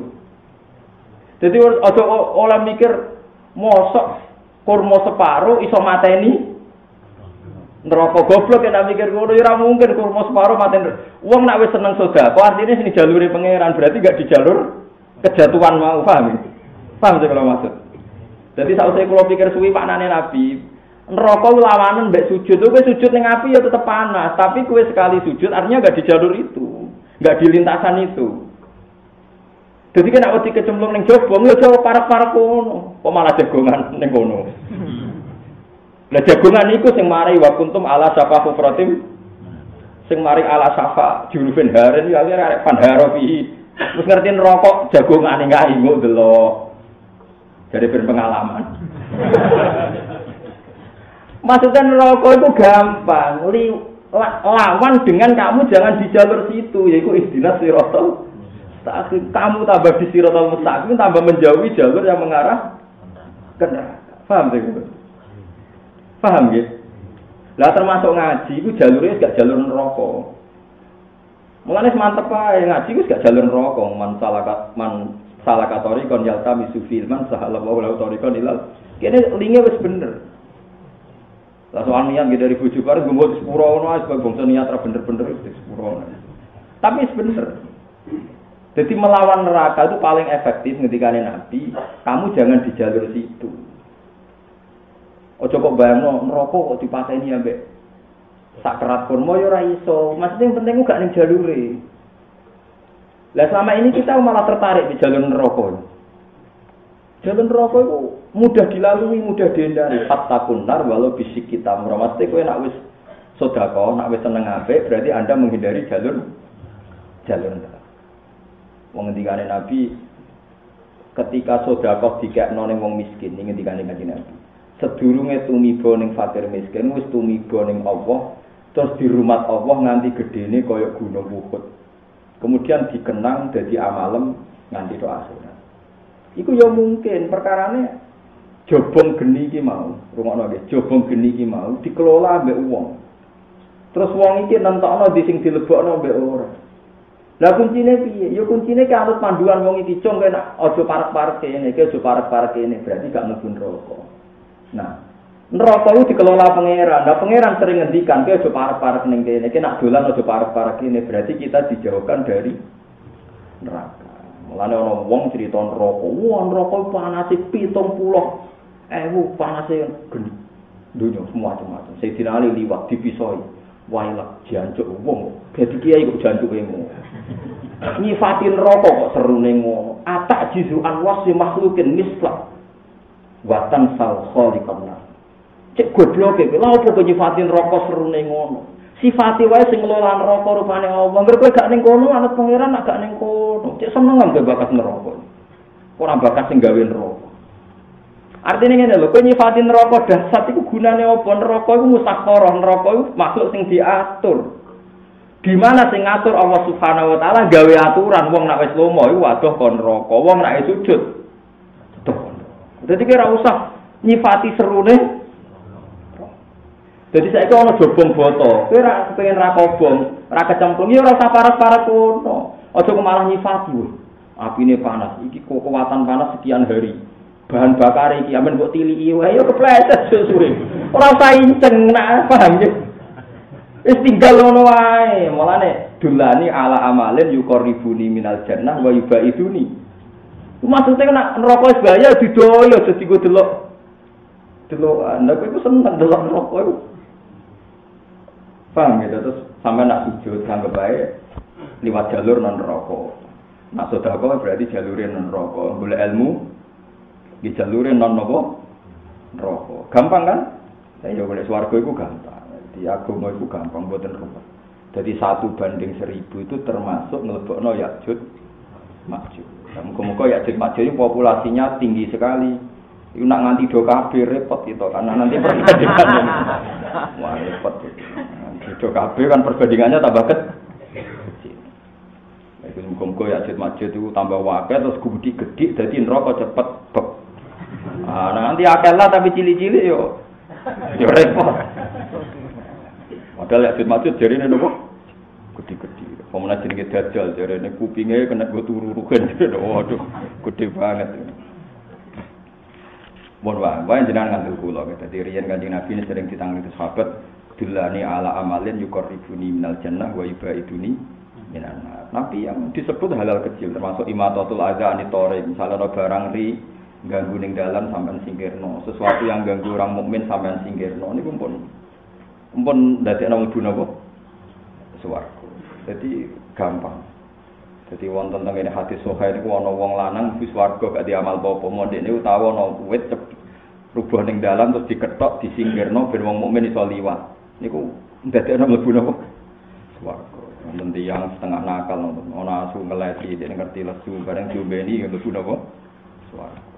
A: Jadi orang mikir mosok kurma separuh iso mateni neraka goblok nek mikir ngono ora mungkin kurma separuh mateni. Wong nek wis seneng sedekah, artinya sini jalure pangeran, berarti enggak di jalur kejatuhan mau, paham? Paham sih kalau maksud. Jadi saat saya kalau pikir suwi maknane Nabi, Neraka lawanan mbek sujud. Kowe sujud ning api ya tetep panas, tapi kowe sekali sujud artinya enggak di jalur itu, enggak di lintasan itu. Jadi kena wedi kecemplung ning jobong ya jauh parek-parek kono. Kok malah jagongan ning kono. Lah jagongan iku sing mari wa kuntum ala safa hufratim. Sing mari ala safa jurufin haren ya arek pandharofi. Wis ngerti neraka jagongane kae engko delok. Jadi berpengalaman. Maksudnya neraka itu gampang. Lawan dengan kamu jangan di jalur situ, yaitu ihdinas siratal mustaqim. Kamu tambah di siratal mustaqim, tambah menjauhi jalur yang mengarah ke neraka. Paham tidak? Paham ya? Lah termasuk ngaji itu jalurnya gak jalur neraka. Mulane mantep ae ngaji itu gak jalur neraka. Man salakatori kon yaltami sufilman sahalallahu lahu tariqan ilal. Kene linge wis bener. Lah soal niat dari bojo bareng ngomong sepuro ngono ae sebab bangsa niat ra bener-bener wis sepuro. Tapi bener. Jadi melawan neraka itu paling efektif ngendikane Nabi, kamu jangan di jalur situ. Ojo kok bayangno neraka kok dipateni ambek sakrat pun mau ora iso. Maksudnya yang penting gak ning jalure. Lah selama ini kita malah tertarik di jalur neraka. Jalur neraka itu mudah dilalui, mudah dihindari. Fatakun nar walau bisik kita mesti kowe nek wis sedekah, nek wis seneng apik, berarti Anda menghindari jalur neraka. Wong ngendikane Nabi ketika sedekah dikekno ning wong miskin, ngendikane Kanjeng Nabi. Sedurunge tumiba ning fakir miskin wis tumiba ning Allah, terus dirumat Allah nganti gedene kaya gunung Uhud. Kemudian dikenang dadi amalem nganti tok akhirat. Iku ya mungkin perkarane jobong geni iki mau, rungokno nggih, jobong geni iki mau dikelola mbek wong. Terus wong iki nentokno di sing dilebokno mbek ora. Lah kuncine piye? Ya kuncine ki anut panduan wong iki cung kena aja parek-parek kene, iki aja parek-parek kene, berarti gak mlebu neraka. Nah, neraka itu dikelola pangeran. Nah, pangeran sering ngendikan, ki aja parek-parek ning kene, ki nak dolan aja parek-parek kene, berarti kita dijauhkan dari neraka. Mulane ana wong crita neraka, wah neraka panase 70.000 panase geni. Dunya semua macam-macam. Sayyidina Ali liwat dipisoi. Wailah jancuk wong. Dadi kiai kok jancuke ngono. Nyifati neraka kok serune ngono. Atak jizuan wasi makhlukin mislah. Watan sal khaliqan. Cek gobloke lha opo kok nyifati neraka serune ngono. Sifati wae sing ngelola neraka rupane Allah. Angger kowe gak ning kono anut pangeran nak gak ning kono. Cek seneng ambek bakat neraka. Ora bakat sing gawe neraka. Artinya ngene lho, kowe nyifati neraka dahsyat iku gunane apa? Neraka iku musakharah, neraka iku makhluk sing diatur. Di mana sing ngatur Allah Subhanahu wa taala gawe aturan wong nek wis lomo iku waduh kon neraka, wong nek sujud. Dadi kira usah nyifati serune. Dadi saiki ana jobong boto, kowe ora kepengin ra kobong, ra kecemplung ya ora usah parek-parek kono. Aja kok malah nyifati weh. Apine panas, iki kekuatan panas sekian hari. Bahan bakar iki amen mbok tiliki wae ya kepleset susure. Ora usah inceng nak paham ya. Wis tinggal ngono wae. Mulane dulani ala amalin yuqarribuni minal jannah wa yubaiduni. Maksudnya nek neraka wis bahaya didoyo aja digo delok. Delokan. Nek kowe seneng delok neraka iku. Paham ya terus sampe nak sujud anggap bae liwat jalur non neraka. Nak sedekah berarti jalure non neraka. Golek ilmu di jalure non nopo neraka. Gampang kan? Saya yo golek swarga iku gampang. Di agama iku gampang mboten ruwet. Jadi 1:1000 itu termasuk nglebokno Ya'juj Ma'juj. Muga-muga Ya'juj Ma'juj itu populasinya tinggi sekali. Iku nak nganti do kabeh repot itu karena nanti perbandingan. Wah repot. Do kabeh kan perbandingannya tambah kecil. Iku muga-muga Ya'juj Ma'juj itu tambah akeh terus gede dadi neraka cepet bek. Ah, nanti akeh lah tapi cili-cili yo repot. Padahal Ya'juj Ma'juj jarine nopo? Gede-gede. Pemana jenenge dajal jarine kupinge kena go turu-turukan. Waduh, gede banget. Mun wae jenengan ngandel kula. Dadi riyen Kanjeng Nabi sering ditangani sahabat, "Dillani ala amalin yuqarribuni minal jannah wa yubaiduni minan nar." Nabi yang disebut halal kecil termasuk imatatul adza anit thori, misalnya ana barang ri ganggu ning dalan sampean singkirno, sesuatu yang ganggu orang mukmin sampean singkirno niku pun ndadekno mlebu napa swarga. Jadi gampang. Jadi wonten teng ngene hadis sahih niku ana wong lanang wis swarga gak diamal apa-apa, mondene utawa ana wit rubuh ning dalan terus diketok disingkirno ben wong mukmin iso liwat. Niku ndadekno mlebu napa swarga. Wonten tiyang setengah nakal ana asu ngelesi dene ngerti lesu bareng diombeni mlebu napa swarga.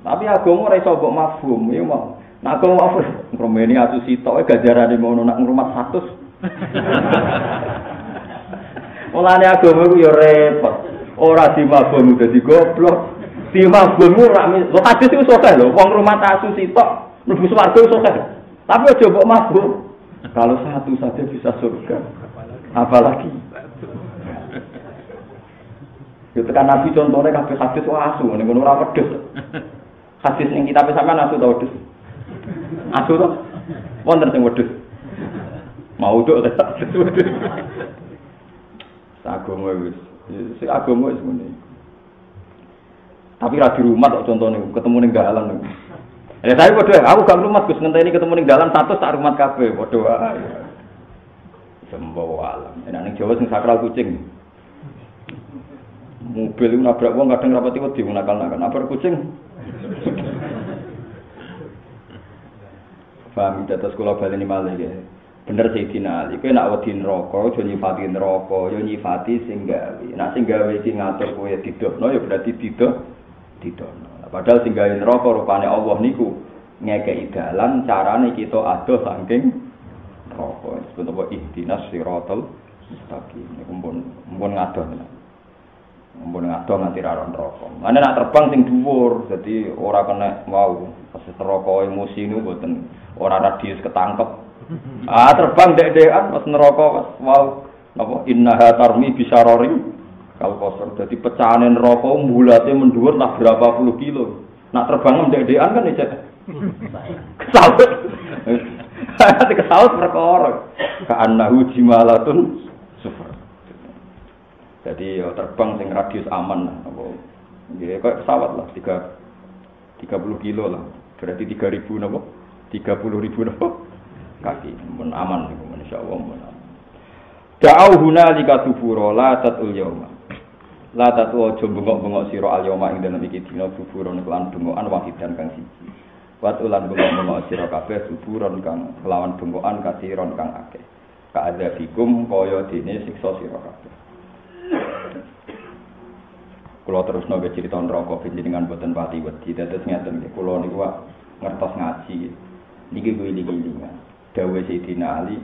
A: Tapi agama ora iso mbok mafhum, ya mau. Nek agama mafhum ngromeni asu sitoke ganjarane ngono nak ngrumat 100. Mulane agama ku ya repot. Ora dimafhum dadi goblok. Dimafhum ora lho hadis iku sokeh lho, wong ngrumat asu sitok mlebu swarga sokeh. Tapi aja mbok mafhum. Kalau satu saja bisa surga. Apalagi itu kan Nabi contohnya kabeh hadis asu ning ngono ora wedhus. Hadis ning kitab sampean asu ta wedhus? Asu to? Wonten sing wedhus. Mau dok ta wedhus. Agama wis. Sing agama wis ngene. Tapi ra di rumah kok contone ketemu ning dalan niku. Ya saya padha aku gak rumah Gus ngenteni ketemu ning dalan 100 tak rumah kabeh padha wae. Sembawa alam. Enak ning Jawa sing sakral kucing. Mobil itu nabrak wong kadang rapati wedi nakal-nakal. Nabrak kucing. Paham dados kula baleni malih ya. Bener Sayyidina Ali. Kowe nek wedi neraka, aja nyifati neraka, ya nyifati sing gawe. Nek sing gawe iki ngatur kowe didono ya berarti didono. Padahal sing gawe neraka rupane Allah niku ngekeki dalan carane kita adoh saking neraka. Disebut apa ihdinas siratal mustaqim. Niku mumpun ngadoh. Mumpun ngadoh nganti ra neraka. Mane nak terbang sing dhuwur, dadi ora kena wau. Pas neraka emosi niku mboten ora radius ketangkep. Terbang dek-dekan pas neraka pas wau napa innaha tarmi bisyararin kal qasar. Dadi pecahane neraka mbulate mendhuwur lah berapa puluh kilo. Nak terbang dek-dekan kan ijek kesaut. Ati kesaut perkara. Ka'annahu jimalatun sufur. Jadi terbang sing radius aman apa. Nggih kaya pesawat lah 30 kilo lah. Berarti 3.000 napa? 30.000 napa? Kaki mun aman niku insyaallah mun. Da'au hunalika subura la tatul yauma. La tatu aja bengok-bengok sira al yauma ing dalem iki dina suburon kelan bengokan wahidan kang siji. Wat ulan bengok-bengok sira kabeh suburon kang kelawan bengokan kasiron kang akeh. Ka'adzabikum kaya dene siksa sira kabeh. Kula terusno ge crita neraka panjenengan boten pati wedi dados ngeten nggih kula niku ngertos ngaji. Niki kuwi lingan. Dawuh Sayyidina Ali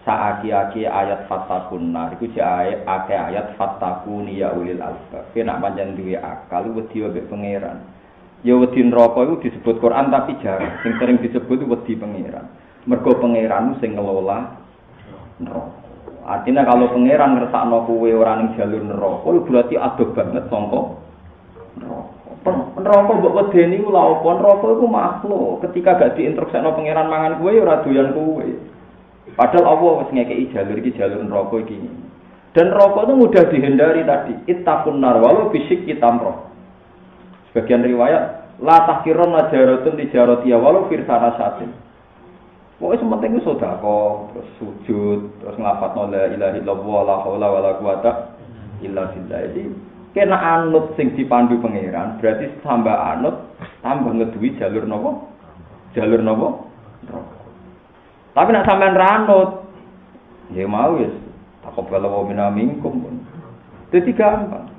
A: saaki-aki ayat fatakun nar iku jek ayat fatakuni ya ulil albab. Nek pancen duwe akal wedi mbek pangeran. Ya wedi neraka iku disebut Quran tapi jarang. Sing sering disebut wedi pangeran. Mergo pangeran sing ngelola neraka. Artinya kalau pangeran ngersakno kowe ora ning jalur neraka berarti adoh banget sangka neraka. Neraka mbok wedeni ku lha apa? Neraka iku makhluk. Ketika gak diinstruksikno pangeran mangan kowe ora doyan kowe. Padahal Allah wis ngekeki jalur iki jalur neraka iki. Dan neraka itu mudah dihindari tadi. Ittaqun nar walau bisik kitamroh. Sebagian riwayat la tahkiron najaratun tijaratiya walau firsana satin. Pokoke sementing ku sedekah, terus sujud, terus nglafadzno la ilaha illallah la haula wala quwata illa billah. Jadi kena anut sing dipandu pangeran, berarti tambah anut, tambah ngeduwi jalur napa? Jalur napa? Tapi nek sampean ra anut, ya mau wis taqabbal wa minna minkum. Dadi gampang.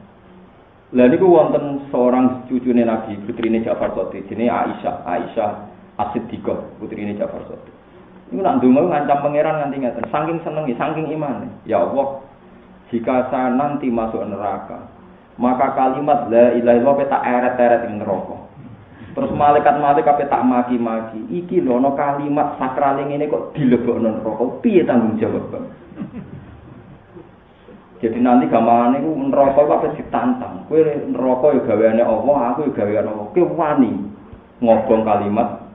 A: Lah niku wonten seorang cucune Nabi, putrine Ja'far Shadiq, jenenge Aisyah As-Siddiqah, putrine Ja'far Shadiq. Niku nak ndonga ngancam pangeran nganti ngaten, saking senenge, saking imane. Ya Allah, jika saya nanti masuk neraka, maka kalimat la ilaha illallah tak eret-eret ing neraka. Terus malaikat-malaikat tak maki-maki. Iki lho ana kalimat sakral ngene kok dilebokno neraka. Piye tanggung jawab, Bang? Jadi nanti gamane ku neraka kok apa ditantang. Kowe neraka ya gaweane Allah, aku ya gaweane Allah. Kowe wani ngobong kalimat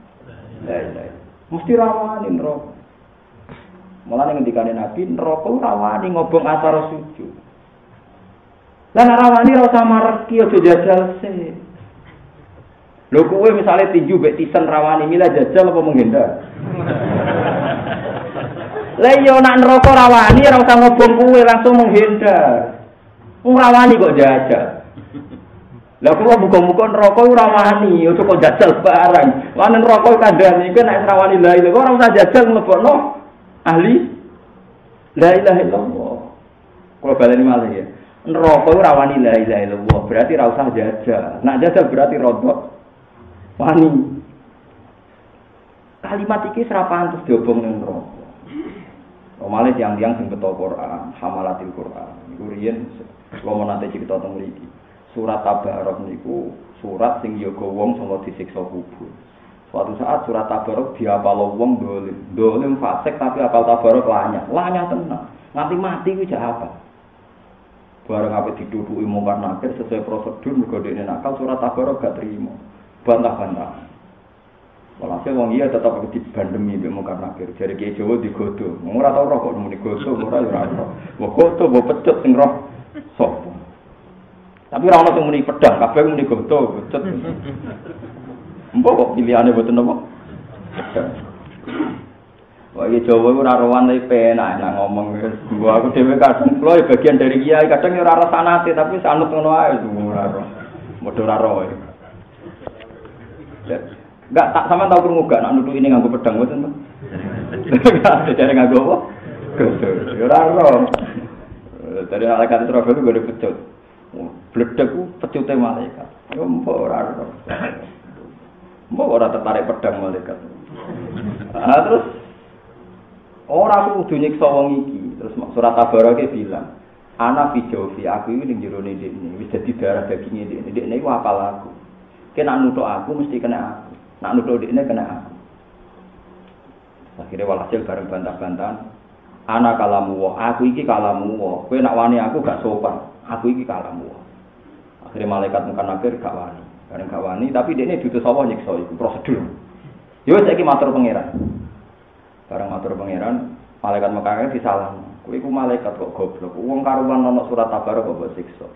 A: la ilaha. Mesti rawani neraka. Mulane ngendikane Nabi, neraka rawani ngobong asar sujud. Lah nek rawani ora usah mareki aja jajal sih. Lho kowe misale tinju mbek tisen rawani milih jajal apa menghindar? Lah iya nak neraka rawani ora usah ngobong kowe langsung menghindar. Wong rawani kok jajal. Lah kula muga-muga neraka ora wani, ojo kok jajal barang. Lan neraka kandhane iki nek rawani la ilaha ora usah jajal mlebokno ahli la ilaha illallah. Kula baleni malih ya. Neraka ora wani la ilaha illallah, berarti ora usah jajal. Nak jajal berarti rodok wani. Kalimat iki ora pantes diobong ning neraka. Omale tiyang-tiyang sing beto Quran, hamalatil Quran. Iku riyen kula nate cerita teng mriki. Surat Tabarok niku surat sing yoga wong sanga disiksa kubur. Suatu saat surat Tabarok diapal wong dolim. Dolim fasik tapi apal Tabarok lanyah. Lanyah tenan. Nganti mati kuwi jak apa? Bareng ape diduduki mungkar nakir sesuai prosedur mergo dekne nakal surat Tabarok gak trimo. Bantah-bantah. Walhasil wong iya tetap dibandemi mbek mungkar nakir. Jare Kiai Jawa digodho. Ora tau roh kok muni godho ora ya ora. Mbok godho mbok pecut sing roh sapa. Tapi ora ono sing muni pedang, kabeh muni godho, becet. Mbok kok pilihane mboten apa? Wah, iki Jawa ora rowan tapi penak nek ngomong wis. Gua aku dhewe kadang kula bagian dari kiai, kadang ora ora sanate tapi sanut ngono ae ora ora. Modho ora ro. Enggak tak sampean tau krungu gak nek nutuki ini nganggo pedang mboten. Enggak ada nganggo apa? Godho. Ora ro. Dari alasan terus gue udah pecut. Bledek ku pecute malaikat. Yo mbok ora ora. Mbok ora tertarik pedang malaikat. Ah terus ora kudu nyiksa wong iki. Terus surat Tabarok bilang, ana fi jawfi aku iki ning jero ndekne wis dadi darah daginge ndekne. Ndekne iku apal aku. Kena nuthuk aku mesti kena aku. Nak nuthuk ndekne kena aku. Akhirnya walhasil bareng bantah-bantahan. Ana kalamu wa, aku iki kalamu wa. Kowe nak wani aku gak sopan. Aku iki kalamu wa. Akhire malaikat mungkar nakir gak wani. Bareng gak wani, tapi dekne diutus Allah nyiksa iku prosedur. Yo saiki matur pangeran. Bareng matur pangeran, malaikat mungkar nakir disalahno. Kowe iku malaikat kok goblok. Wong karuan ana surat Tabarok kok mbok siksa.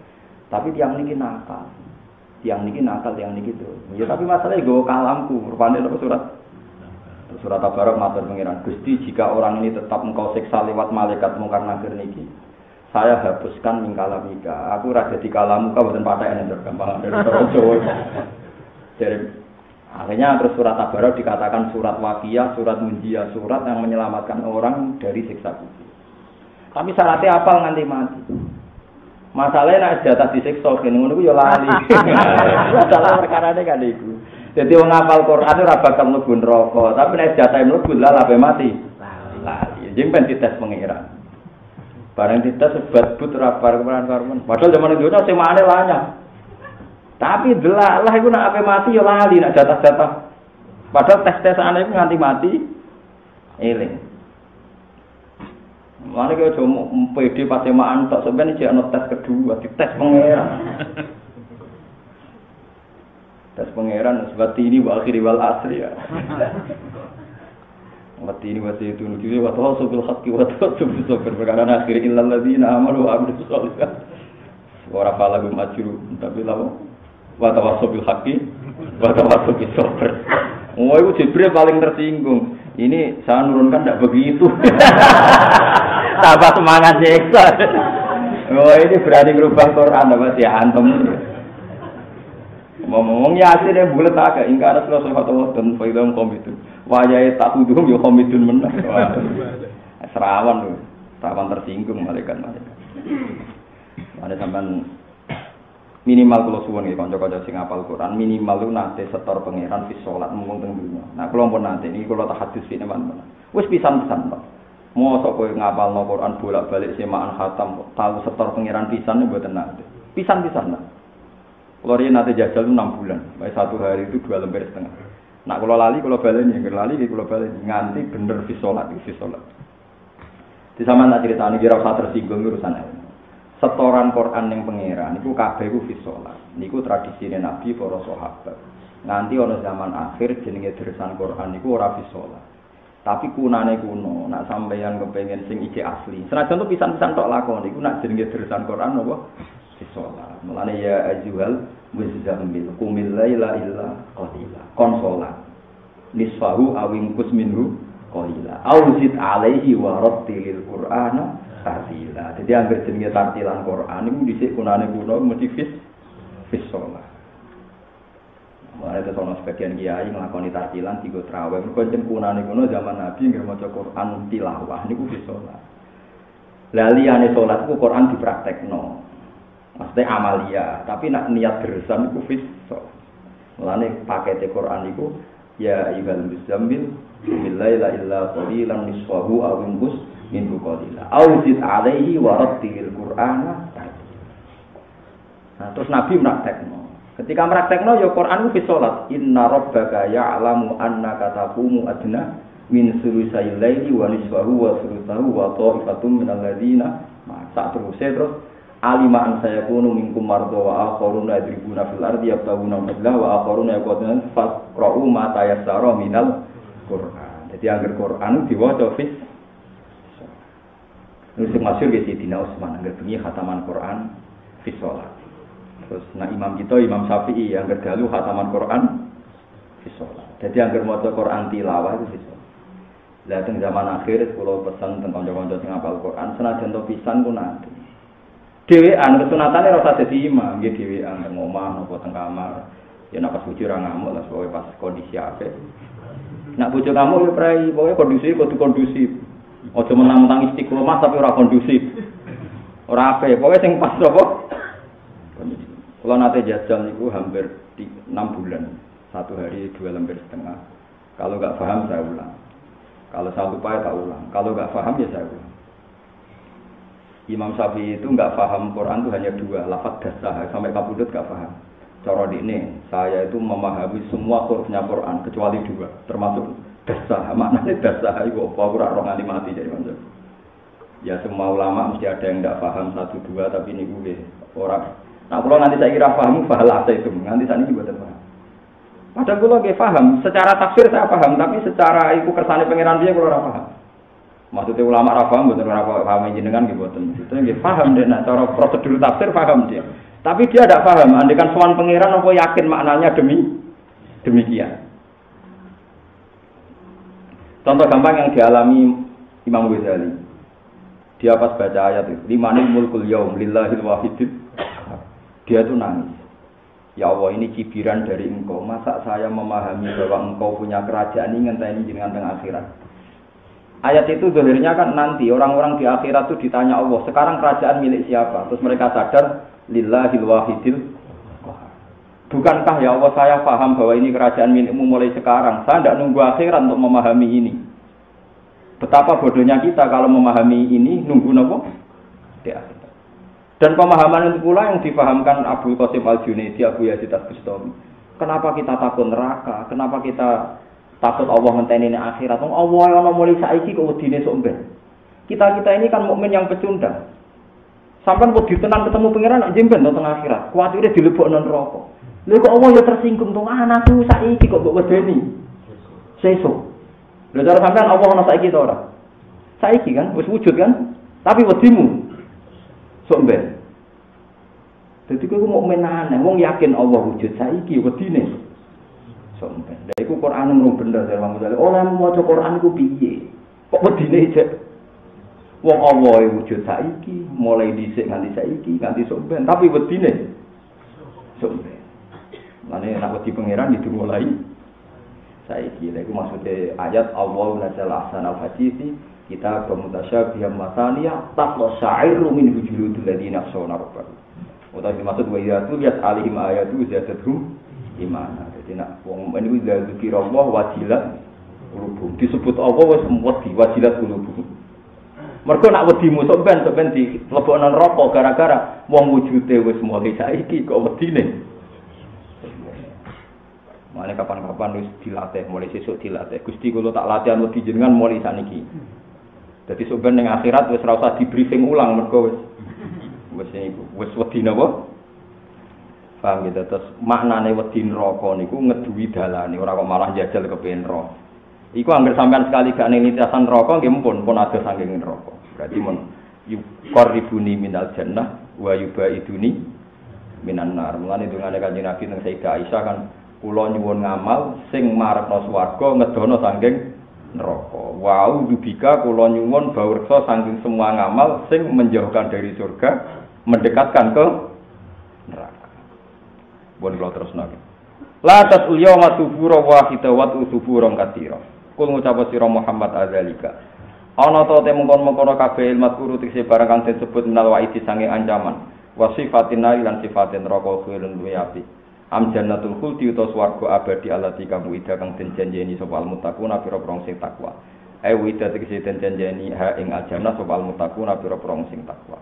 A: Tapi tiang niki nakal. Tiang niki nakal, tiang niki to. Ya tapi masalahnya nggo kalamku, rupane apa surat Surat Tabarok matur pangeran, Gusti jika orang ini tetap engkau siksa lewat malaikat mungkar nakir niki, saya hapuskan mingkalamika. Aku ora dadi kalamu ka mboten patheken gampang dari Jawa. Jadi akhirnya terus surat Tabarok dikatakan surat waqiah, surat munjiah, surat yang menyelamatkan orang dari siksa kubur. Tapi syaratnya apal nganti mati. Masalahnya nek jatah disiksa kene ngono ku ya lali. Masalah perkarane kan iku. Jadi wong ngapal Quran ora bakal mlebu neraka, tapi nek jatah mlebu lah ape mati. Lali. Jeng ben dites pangeran. Bareng dites sebat but ora karuan. Padahal zaman itu sing makane lanyah. Tapi delalah iku nek ape mati ya lali nek jatah-jatah. Padahal tes-tesane iku nganti mati eling. Mane kok cuma PD pasemaan tok sampeyan iki ana tes kedua, dites pangeran. Tes pangeran sebati ini wa akhiri wal asri ya. Wati ini wati itu nuju wa tawassul bil haqqi wa tawassul bis sabr perkara akhir illal ladzina amanu wa amilus sholihat. Ora falahum ajru tapi lawo wa tawassul bil haqqi wa tawassul bis sabr. Oh itu Jibril paling tersinggung. Ini saya nurunkan tidak begitu. Tambah semangat nyeksa. Oh ini berani merubah Quran apa sih antum? Ngomong Yasin yang bulat agak ingkar Rasulullah sallallahu alaihi wasallam film komedun. Wayahe tak tuduh yo komedun meneh. Serawan lho. Serawan tersinggung malaikat-malaikat. Ada sampean minimal kula suwun nggih kanca-kanca sing hafal Quran minimal lu nate setor pangeran fi salat mung teng dunya. Nah kula pun nate niki kula tahadus iki teman-teman. Wis pisan-pisan Pak. Mosok kowe ngapalno Quran bolak-balik semaan khatam tahu setor pangeran pisan mboten nate. Pisan-pisan Pak. Kula riyen nate jajal 6 bulan. Bae satu hari itu 2 lembar setengah. Nak kula lali kula baleni, lali kula baleni nganti bener fi salat. Di sampean tak critani kira usah tersinggung urusan ae. Setoran Quran yang pangeran niku kabeh ku fi salat. Niku tradisine Nabi para sahabat. Nganti ana zaman akhir jenenge dersan Quran niku ora fi salat. Tapi kunane kuno, nak sampeyan kepengin sing iki asli. Senajan to pisan-pisan tok lakon niku nak jenenge dersan Quran apa fi salat. Mulane ya ajuhal Muzammil qumil laila illa qalila. Kon salat. Nisfahu awingkus minhu qalila. Auzid alaihi wa rattilil Qur'ana tartila. Jadi anggere jenenge tartilan Quran niku dhisik kunane kuno mesti fis salat. Mulai itu sono sebagian kiai ngelakoni tartilan tiga terawih. Mereka kunane kuno zaman Nabi nggak maca Quran tilawah niku fis salat. Laliane salat ku Quran dipraktekno. Maksudnya amalia, tapi nak niat bersan itu fisik. Mulane pakete Quran itu ya ayyuhal muzammil billahi la ilaha qalilan nisfahu aw inqus minhu qalila. Auzid alaihi wa rattilil Qur'ana. Nah, terus Nabi praktekno. Ketika praktekno ya Quran ku salat. Inna rabbaka ya'lamu annaka taqumu adna min sulusai laili wa nisfahu wa thuluthahu wa ta'ifatun minal ladzina sak terus alima an sayakunu minkum marda wa akharuna yadribuna fil ardi yabtaguna fadlah wa akharuna yaquluna faqra'u ma tayassara minal Qur'an. Jadi angger Qur'an diwaca fis. Terus masyhur ge Sidina Utsman angger bengi khataman Qur'an fis salat. Terus nah imam kita Imam Syafi'i angger dalu khataman Qur'an fis salat. Jadi angger maca Qur'an tilawah itu fis salat. Lah teng zaman akhir kula pesan teng kanca-kanca sing hafal Qur'an senajan to pisan ku nate. Dewean kesunatane ora usah dadi imam, nggih dewean teng omah napa teng kamar. Ya nek pas bojo ora ngamuk lah pokoke pas kondisi apik. Nek bojo ngamuk ya prai, pokoke kondisi kudu kondusif. Aja menang-menang istiqomah tapi ora kondusif. Ora apik, pokoke sing pas apa? Kula nate jajal niku hampir 6 bulan. 1 hari 2 lembar setengah. Kalau enggak paham saya ulang. Kalau saya lupa ya tak ulang. Kalau enggak paham ya saya ulang. Imam Syafi'i itu enggak paham Quran itu hanya 2, lafaz dasah sampai kabudut enggak paham. Cara dikne, saya itu memahami semua hurufnya Quran kecuali 2, termasuk dasah. Maknanya dasah itu apa ora roh nganti mati jadi macam. Ya semua ulama mesti ada yang enggak paham 1 2 tapi niku nggih ora. Nah, kalau nanti saya kira paham fahala itu, nanti saya ini mboten paham. Padahal kula nggih paham, secara tafsir saya paham, tapi secara iku kersane pangeran piye kula ora paham. Maksudnya ulama ra paham mboten ora paham jenengan nggih mboten. Itu nggih paham deh nek cara prosedur tafsir paham dia. Tapi dia tidak paham andekan sowan pangeran apa yakin maknanya demikian. Contoh gampang yang dialami Imam Ghazali. Dia pas baca ayat itu, limanil mulkul yaum lillahil wahidil. Dia tuh nangis. Ya Allah, ini cibiran dari Engkau. Masa saya memahami bahwa Engkau punya kerajaan ini ngenteni jenengan teng akhirat. Ayat itu zahirnya kan nanti orang-orang di akhirat itu ditanya Allah, sekarang kerajaan milik siapa? Terus mereka sadar, lillahil wahidil. Bukankah ya Allah saya paham bahwa ini kerajaan milikmu mulai sekarang. Saya tidak nunggu akhirat untuk memahami ini. Betapa bodohnya kita kalau memahami ini nunggu nopo di akhirat. Dan pemahaman itu pula yang dipahamkan Abu Qasim Al-Junaidi, Abu Yazid Al-Bustami. Kenapa kita takut neraka? Kenapa kita takut Allah ngenteni akhirat? Allah yang mulai saiki kok wedine sok ben. Kita ini kan mukmin yang pecundang. Sampai wedi tenan ketemu pangeran nak jemben teng akhirat. Kuwatire dilebokno neraka. Lha kok Allah ya tersinggung to anakku saiki kok mbok wedeni. Sesuk. Lha cara sampean Allah ana saiki to ora? Saiki kan wis wujud kan? Tapi wedimu sok ben. Dadi kowe mukmin aneh, wong yakin Allah wujud saiki wedine. Sok ben. Lha iku Quran mung bener dari Imam Ghazali. Ora maca Quran iku piye? Kok wedine cek wong Allah wujud saiki, mulai dhisik nganti saiki, nganti sok ben, tapi wedine sok ben. Mane nek wedi pangeran dimulai saiki. Lha iku maksude ayat Allahu nazzala ahsanal hadisi kita bermutasyabiham masaniya taqwa sa'iru min hujuludil ladina khashawna rabbahum. Utawa dimaksud wa idza tuliyat alaihim ayatu zadatuhum imana. Dadi nek wong niku idza dzikirallah wajilat qulubuhum. Disebut Allah wis wedi wajilat qulubuhum. Mergo nek wedimu sok ben dilebokno neraka gara-gara wong wujude wis mulai saiki kok wedine. Mane kapan-kapan wis dilatih, mulai sesuk dilatih. Gusti kula tak latihan wedi jenengan mulai saniki. Dadi sampeyan ning akhirat wis ora usah di briefing ulang mergo wis wedi napa? Paham gitu. Terus maknane wedi neraka niku ngeduwi dalane, ora kok malah njajal kepengin neraka. Iku anggere sampean sekali gak ning lintasan neraka nggih pun ada saking neraka. Berarti mun yuqarribuni minal jannah wa yubaiduni minan nar. Mulane dungane Kanjeng Nabi teng Sayyidah Aisyah kan kula nyuwun ngamal sing marekno swarga ngedono saking neraka. Wau dubika kula nyuwun bawreksa saking semua ngamal sing menjauhkan dari surga, mendekatkan ke neraka. Bon kula terusno. La tasul yawma subura wahida wa subura katira. Kul ngucap sira Muhammad azalika. Ana ta te mungkon-mungkon kabeh ilmu guru tekse barang kang disebut minal waidi sange ancaman. Wa sifatin nari lan sifatin neraka khulun luwe apik. Am jannatul khuldi utawa swarga abadi alati kamu ida kang den janjeni sapa almuttaquna pira-pira sing takwa. Wida tegese den janjeni ha ing aljannah sapa almuttaquna pira-pira sing takwa.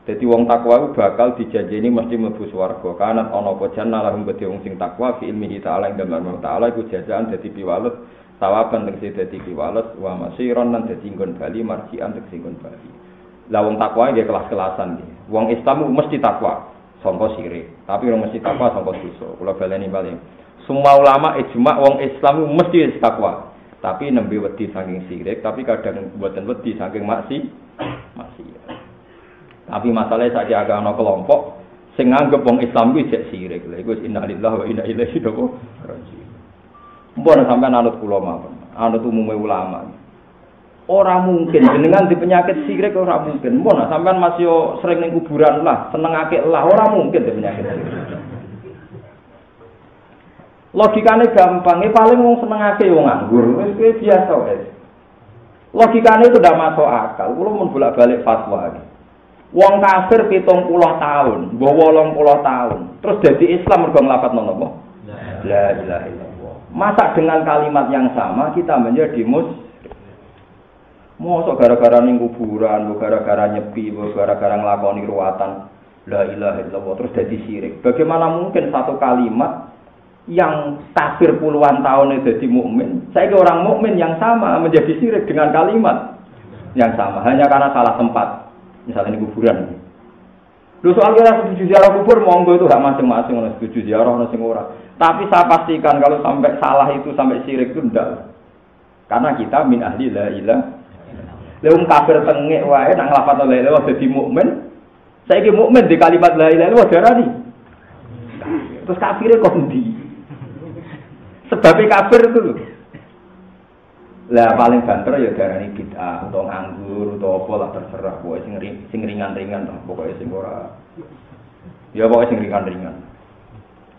A: Dadi wong takwa iku bakal dijanjeni mesti mlebu swarga. Kanat ana apa jannah lahum kedhe wong sing takwa fi ilmihi ta'ala ing dalem ta'ala iku jazaan dadi piwales sawaban tegese dadi piwales wa masiron lan dadi nggon bali marjian tegese nggon bali. Lah wong takwa nggih kelas-kelasan nggih. Wong Islam mesti takwa sangka sirik, tapi ora mesti takwa sangka dosa. Kula baleni bali. Semua ulama ijma wong Islam mesti takwa. Tapi nembe wedi saking sirik, tapi kadang mboten wedi saking maksiat. Tapi masalahnya saiki agak ana kelompok sing nganggep wong Islam kuwi jek sirik. Lha iku innalillahi wa inna ilaihi raji'un. Mbon sampean anut kula mawon, anut umume ulama. Ora mungkin jenengan di penyakit sirik ora mungkin. Mbon sampean masih sering ning kuburan lah, senengake lah ora mungkin di penyakit sirik. Logikane gampang, paling wong senengake wong nganggur, wis biasa wae. Logikane itu ndak masuk akal. Kula mun bolak-balik fatwa iki. Wong kafir 70 tahun, mbah 80 tahun, terus jadi Islam mergo nglafadzno napa? La ilaha illallah. Masa dengan kalimat yang sama kita menjadi musyrik? Mosok gara-gara ning kuburan, gara-gara nyepi, gara-gara nglakoni ruwatan la ilaha illallah terus jadi syirik. Bagaimana mungkin satu kalimat yang kafir puluhan tahun jadi mukmin, saya orang mukmin yang sama menjadi syirik dengan kalimat yang sama hanya karena salah tempat. Misalnya ini kuburan. Lu soal kira setuju ziarah kubur, monggo itu hak masing-masing, orang setuju ziarah, orang sing ora. Tapi saya pastikan kalau sampai salah itu sampai syirik itu ndak. Karena kita min ahli la ilaha. Leung kafir tengek wae nang lafaz la ilaha dadi mukmin. Saiki mukmin di kalimat la ilaha illallah darani. Terus kafire kok ndi? Sebabnya kafir itu lho. Lah paling banter ya darani bid'ah utawa nganggur utawa apa lah terserah pokoke sing ringan-ringan lah pokoke sing ora ya pokoke sing ringan-ringan.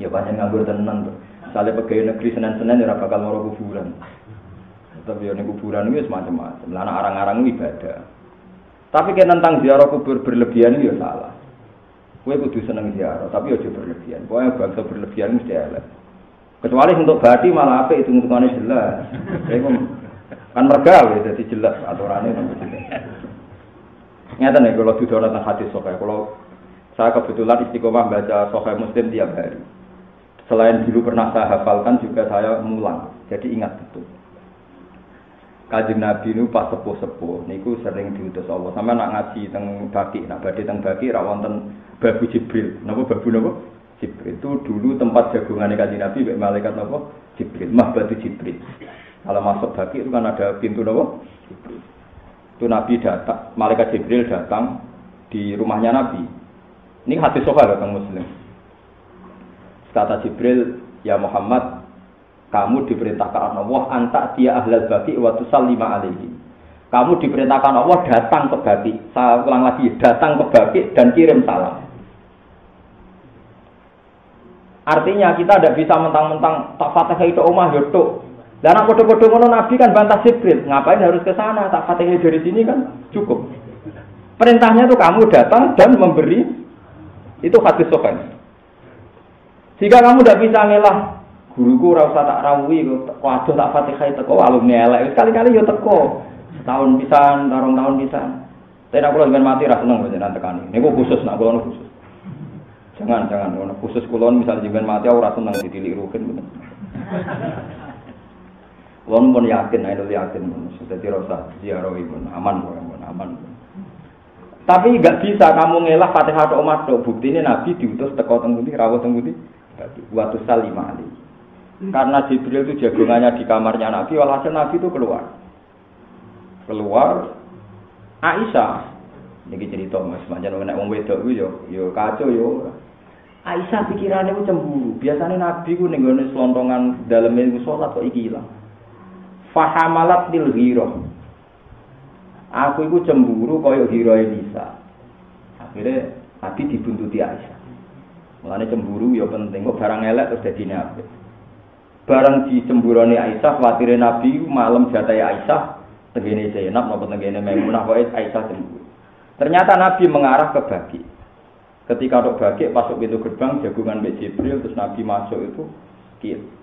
A: Ya pancen nganggur tenan to. Sale pegawai negeri Senin-Senin ora bakal maro kuburan. Tapi yo ning kuburan iki macam-macam. Lah anak arang-arang ibadah. Tapi kan tentang ziarah kubur berlebihan itu ya salah. Kowe kudu seneng ziarah, tapi aja berlebihan. Pokoke bangsa berlebihan mesti elek. Kecuali untuk bati malah apik hitung-hitungane jelas. Kan mergawe jadi jelas aturannya kan begitu. Nyata nih kalau sudah datang hadis Sahih, kalau saya kebetulan istiqomah baca Sahih Muslim tiap hari. Selain dulu pernah saya hafalkan juga saya ngulang, jadi ingat betul. Kanjeng Nabi itu pas sepuh-sepuh, niku sering diutus Allah. Sampai nak ngaji teng Baqi, nak badhe teng Baqi ra wonten babu Jibril. Napa babu napa? Jibril itu dulu tempat jagungane Kanjeng Nabi mek malaikat napa? Jibril, Mahbatu Jibril. Kalau masuk Baqi itu kan ada pintu napa? Jibril. Itu Nabi datang, malaikat Jibril datang di rumahnya Nabi. Ini hadis sahih tentang Muslim. Kata Jibril, "Ya Muhammad, kamu diperintahkan Allah anta dia ahlal Baqi wa tusallima alaihi." Kamu diperintahkan Allah datang ke Baqi. Saya ulang lagi, datang ke Baqi dan kirim salam. Artinya kita tidak bisa mentang-mentang tak Fatihah itu omah yo tok. Dan aku podo-podo ngono Nabi kan bantah Jibril, ngapain harus ke sana? Tak Fatihah dari sini kan cukup. Perintahnya itu kamu datang dan memberi, itu hadis sahih. Jika kamu tidak bisa ngelah, guruku ora usah tak rawuhi kok waduh tak Fatihah teko alumni elek. Sekali-kali yo teko. Tahun pisan, tarung tahun pisan. Tapi aku dengan mati ra seneng jenengan tekani. Niku khusus nak kula khusus. Jangan ngono khusus kula misal jenengan mati ora seneng ditilik rugen ngoten. Wong pun yakin, ayo yakin, sudah dirasa ziarah ibu aman. Tapi nggak bisa kamu ngelak Fatihah atau umat do. Bukti ini Nabi diutus teko tengguti, rawuh tengguti, waktu salimah ali. Karena Jibril itu jagungannya di kamarnya Nabi, walhasil Nabi itu keluar. Aisyah, ini cerita mas, macam mana wong wedok yo kacau yo. Aisyah pikirannya ku cemburu. Biasanya Nabi ku ning gone selontongan daleme ku salat kok iki ilang. Fahamalat bil ghirah. Aku iku cemburu kaya ghirahe Nisa. Akhirnya Nabi dibuntuti Aisyah. Mulane cemburu ya penting kok barang elek terus dadine apik. Barang dicemburone Aisyah, kuwatire Nabi malam jatahe Aisyah tengene Zainab napa tengene Maimunah kok Aisyah cemburu. Ternyata Nabi mengarah ke Baqi. Ketika tok Baqi masuk pintu gerbang jagungan Mbak Jibril terus Nabi masuk itu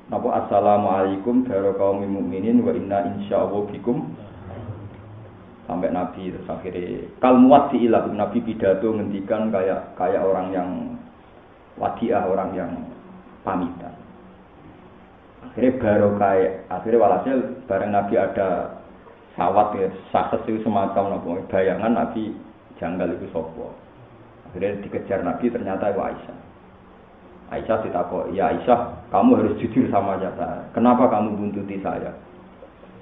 A: napa assalamualaikum warahmatullahi mukminin wa inna insyaallah bikum sampai Nabi terus akhirnya kalmuat diilah Nabi pidato ngendikan kayak orang yang wadiah, orang yang pamitan. Akhirnya akhirnya walhasil bareng Nabi ada sawat ya sakses itu semacam napa bayangan Nabi janggal itu sapa. Akhirnya dikejar Nabi ternyata itu Aisyah. Aisyah ditakok, "Ya Aisyah, kamu harus jujur sama saya. Kenapa kamu buntuti saya?"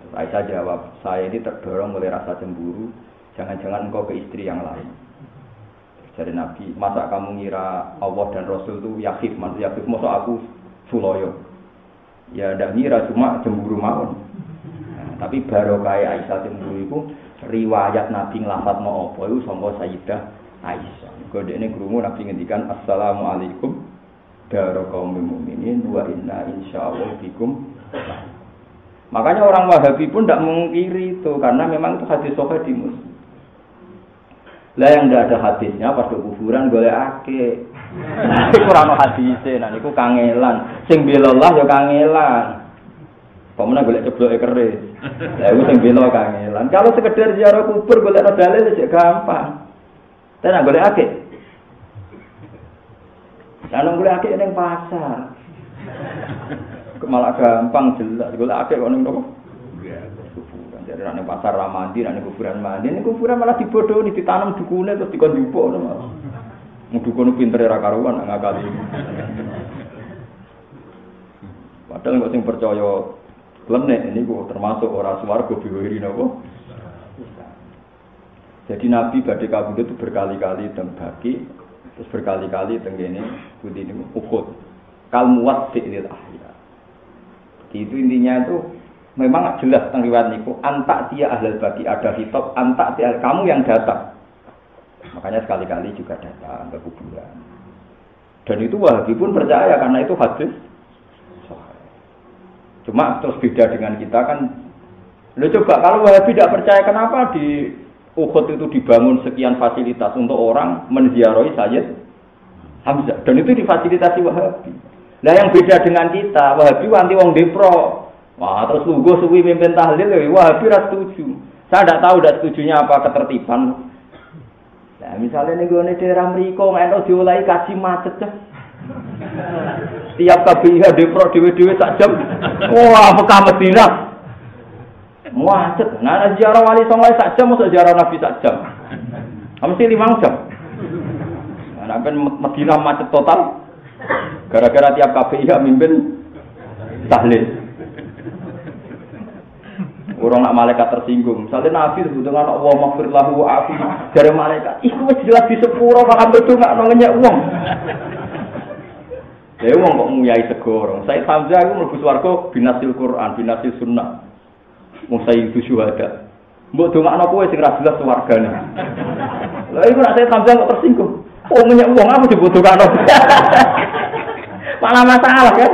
A: Terus Aisyah jawab, "Saya ini terdorong oleh rasa cemburu. Jangan-jangan engkau ke istri yang lain." Terus dari Nabi, "Masa kamu ngira Allah dan Rasul itu yakhif? Maksudnya yakhif, masa aku suloyo?" Ya ndak ngira, cuma cemburu mawon. Nah, tapi barokah Aisyah cemburu itu riwayat Nabi nglafadzno apa iku sangka Sayyidah Aisyah. Kodene krungu Nabi ngendikan assalamualaikum warahmatullahi mukminin wa inna insyaallah bikum. Makanya orang Wahabi pun tidak mengkiri itu karena memang itu hadis sahih di Muslim. Lah yang tidak ada hadisnya pas kuburan golekake. Iku ora ono hadise, nah niku kangelan. Sing bela Allah ya kangelan. Pemene golek cebloke keris. Lah iku sing bela kangelan. Kalau sekedar ziarah kubur golek dalil sik gampang. Tenan golekake. Kalau golekake ning pasar. Malah gampang jelas golekake kok ning nopo? Kuburan. Jadi nek pasar ra mandi, nek kuburan mandi, nek kuburan malah dibodohi, ditanam dukune terus dikon jupuk ngono. Dukune pintere ra karuan ngakali. Padahal kok sing percaya klenek niku termasuk ora swarga biwiri napa? Jadi Nabi badhe kabudut itu berkali-kali teng Baqi, terus berkali-kali teng kene pundi niku Uhud. Kalmuat fi'lil ahya. Itu intinya itu memang jelas teng riwayat niku antak dia ahlul Baqi ada hitop antak dia kamu yang datang. Makanya sekali-kali juga datang ke kuburan. Dan itu Wahabi pun percaya karena itu hadis. Cuma terus beda dengan kita kan. Lo coba kalau Wahabi tidak percaya kenapa di Uhud itu dibangun sekian fasilitas untuk orang menziarahi Sayyid Hamzah dan itu difasilitasi Wahabi. Nah yang beda dengan kita, Wahabi anti wong depro. Wah, terus lugu suwi mimpin tahlil, Wahabi ra setuju. Saya tidak tahu dak setujunya apa ketertiban. Nah, misalnya ning gone daerah mriko nek diolahi kaji macet. Tiap KBIH depro dhewe-dhewe sak jam. Wah, Mekah Madinah. Macet. Nah, ziarah wali songo sak jam masuk ziarah Nabi sak jam. Mesti 5 jam. Nah, kan Madinah macet total. Gara-gara tiap KBIH mimpin tahlil. Orang nak malaikat tersinggung. Misalnya Nabi dengan Allah maghfir lahu wa'afi dari malaikat. Iku wis jelas di sepuro malah betul nggak ngenyek uang. Ya uang kok nguyai segorong. Said Hamzah itu mlebu swarga binasil Quran, binasil sunnah. Musayyidu syuhada. Mbok dongakno kowe sing ra jelas swargane. Lha iku nek Said Hamzah kok tersinggung. Oh ngenyek uang apa dibutuhkan? Malah masalah kan?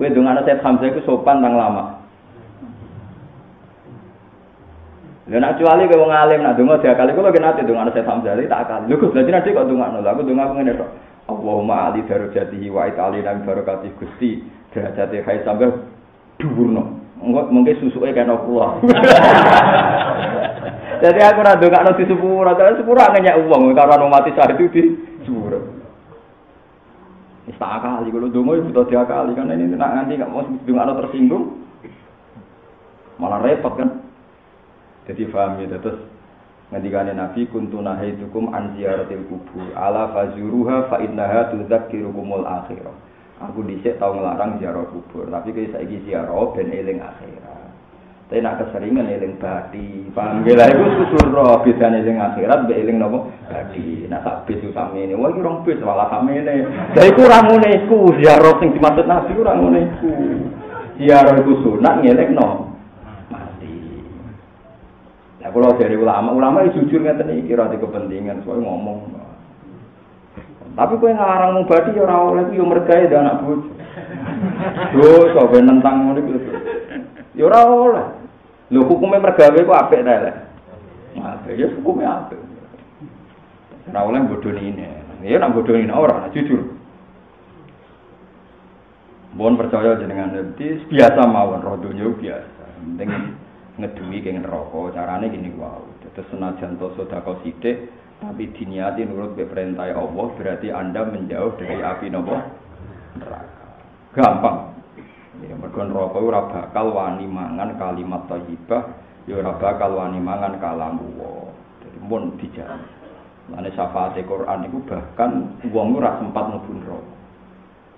A: Kowe dongakno Said Hamzah iku sopan nang lama. Lha nek kecuali kowe wong alim nak donga diakali kula ki nate dongakno Said Hamzah tak akali. Lho Gus, dadi nanti kok dongakno. Lah aku donga ngene tok. Allahumma ali darajatihi wa itali nang barakati Gusti derajate hai sampe dhuwurno. Mungkin susuke kena kula. Jadi aku ora ndongakno di sepuro, terus sepuro ngenyek wong karo mati syahid itu di sepuro. Wis tak akali kalau donga iku butuh diakali karena ini nak nganti gak mau ndongakno tersinggung. Malah repot kan. Jadi paham ya terus ngendikane Nabi kuntu nahaitukum an ziyaratil kubur ala fazuruha fa innaha tudzakkirukumul akhirah. Aku dhisik tau nglarang ziarah kubur, tapi kaya saiki ziarah ben eling akhirat. Tapi nak keseringan eling badi, paham ge lha iku susuro bedane sing akhirat mbek eling napa badi. Nah sak bis samene, wah iki rong bis malah samene. Lah iku ora ngene iku, ziarah sing dimaksud Nabi ora ngene iku. Ziarah iku sunat ngelekno mati. Lah kula dari ulama jujur ngeten iki ora ada kepentingan, soalnya ngomong. Tapi kowe ngarang mung badi ya ora oleh ku yo mergae anak bojo. Yo sampe nentang ngono iku. Ya ora oleh. Lho hukume mergawe ku apik ta lek. Apik ya hukume apik. Ora oleh bodoni ini. Ya nak bodoni ora jujur. Mohon percaya jenengan nanti biasa mawon roh donya biasa. Penting ngeduwi keng neraka. Carane gini wae. Terus senajan to sedekah sithik tapi diniati nurut ke perintah Allah berarti Anda menjauh dari api neraka. Gampang. Ya mergo neraka ora bakal wani mangan kalimat thayyibah, ya ora bakal wani mangan kalam Allah. Dadi mun dijamin. Mane syafaate Quran iku bahkan wong ora sempat mlebu neraka.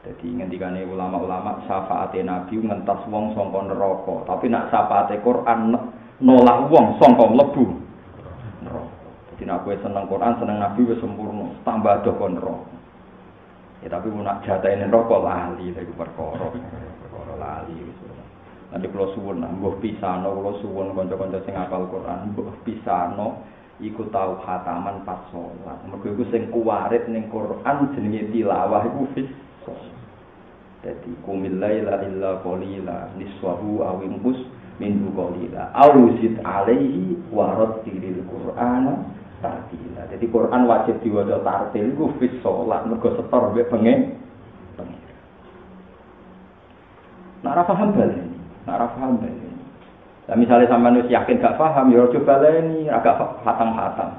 A: Dadi ngendikane ulama-ulama syafaate Nabi ngentas wong saka neraka, tapi nek syafaate Quran nolak wong saka mlebu neraka. Dadi nek kowe seneng Quran, seneng Nabi wis sempurna, tambah do kon neraka. Ya tapi mun nak jatahe neraka lali iku perkara. Lali gitu. Nanti kalau suwun, mbuh pisano, kalau suwun kanca-kanca sing hafal Quran, mbuh pisano, iku tau khataman pas sholat. Mergo iku sing kuwarit ning Quran jenenge tilawah iku bisa. Dadi qumil laila illa qalila niswahu aw inqus minhu qalila aw zid alaihi wa rattilil Qur'ana tartila. Dadi Quran wajib diwaca tartil iku fis sholat mergo setor mbek bengi. Nak ora paham baleni, Lah misalnya sampean wis yakin gak paham, ya coba baleni, agak hatang-hatang.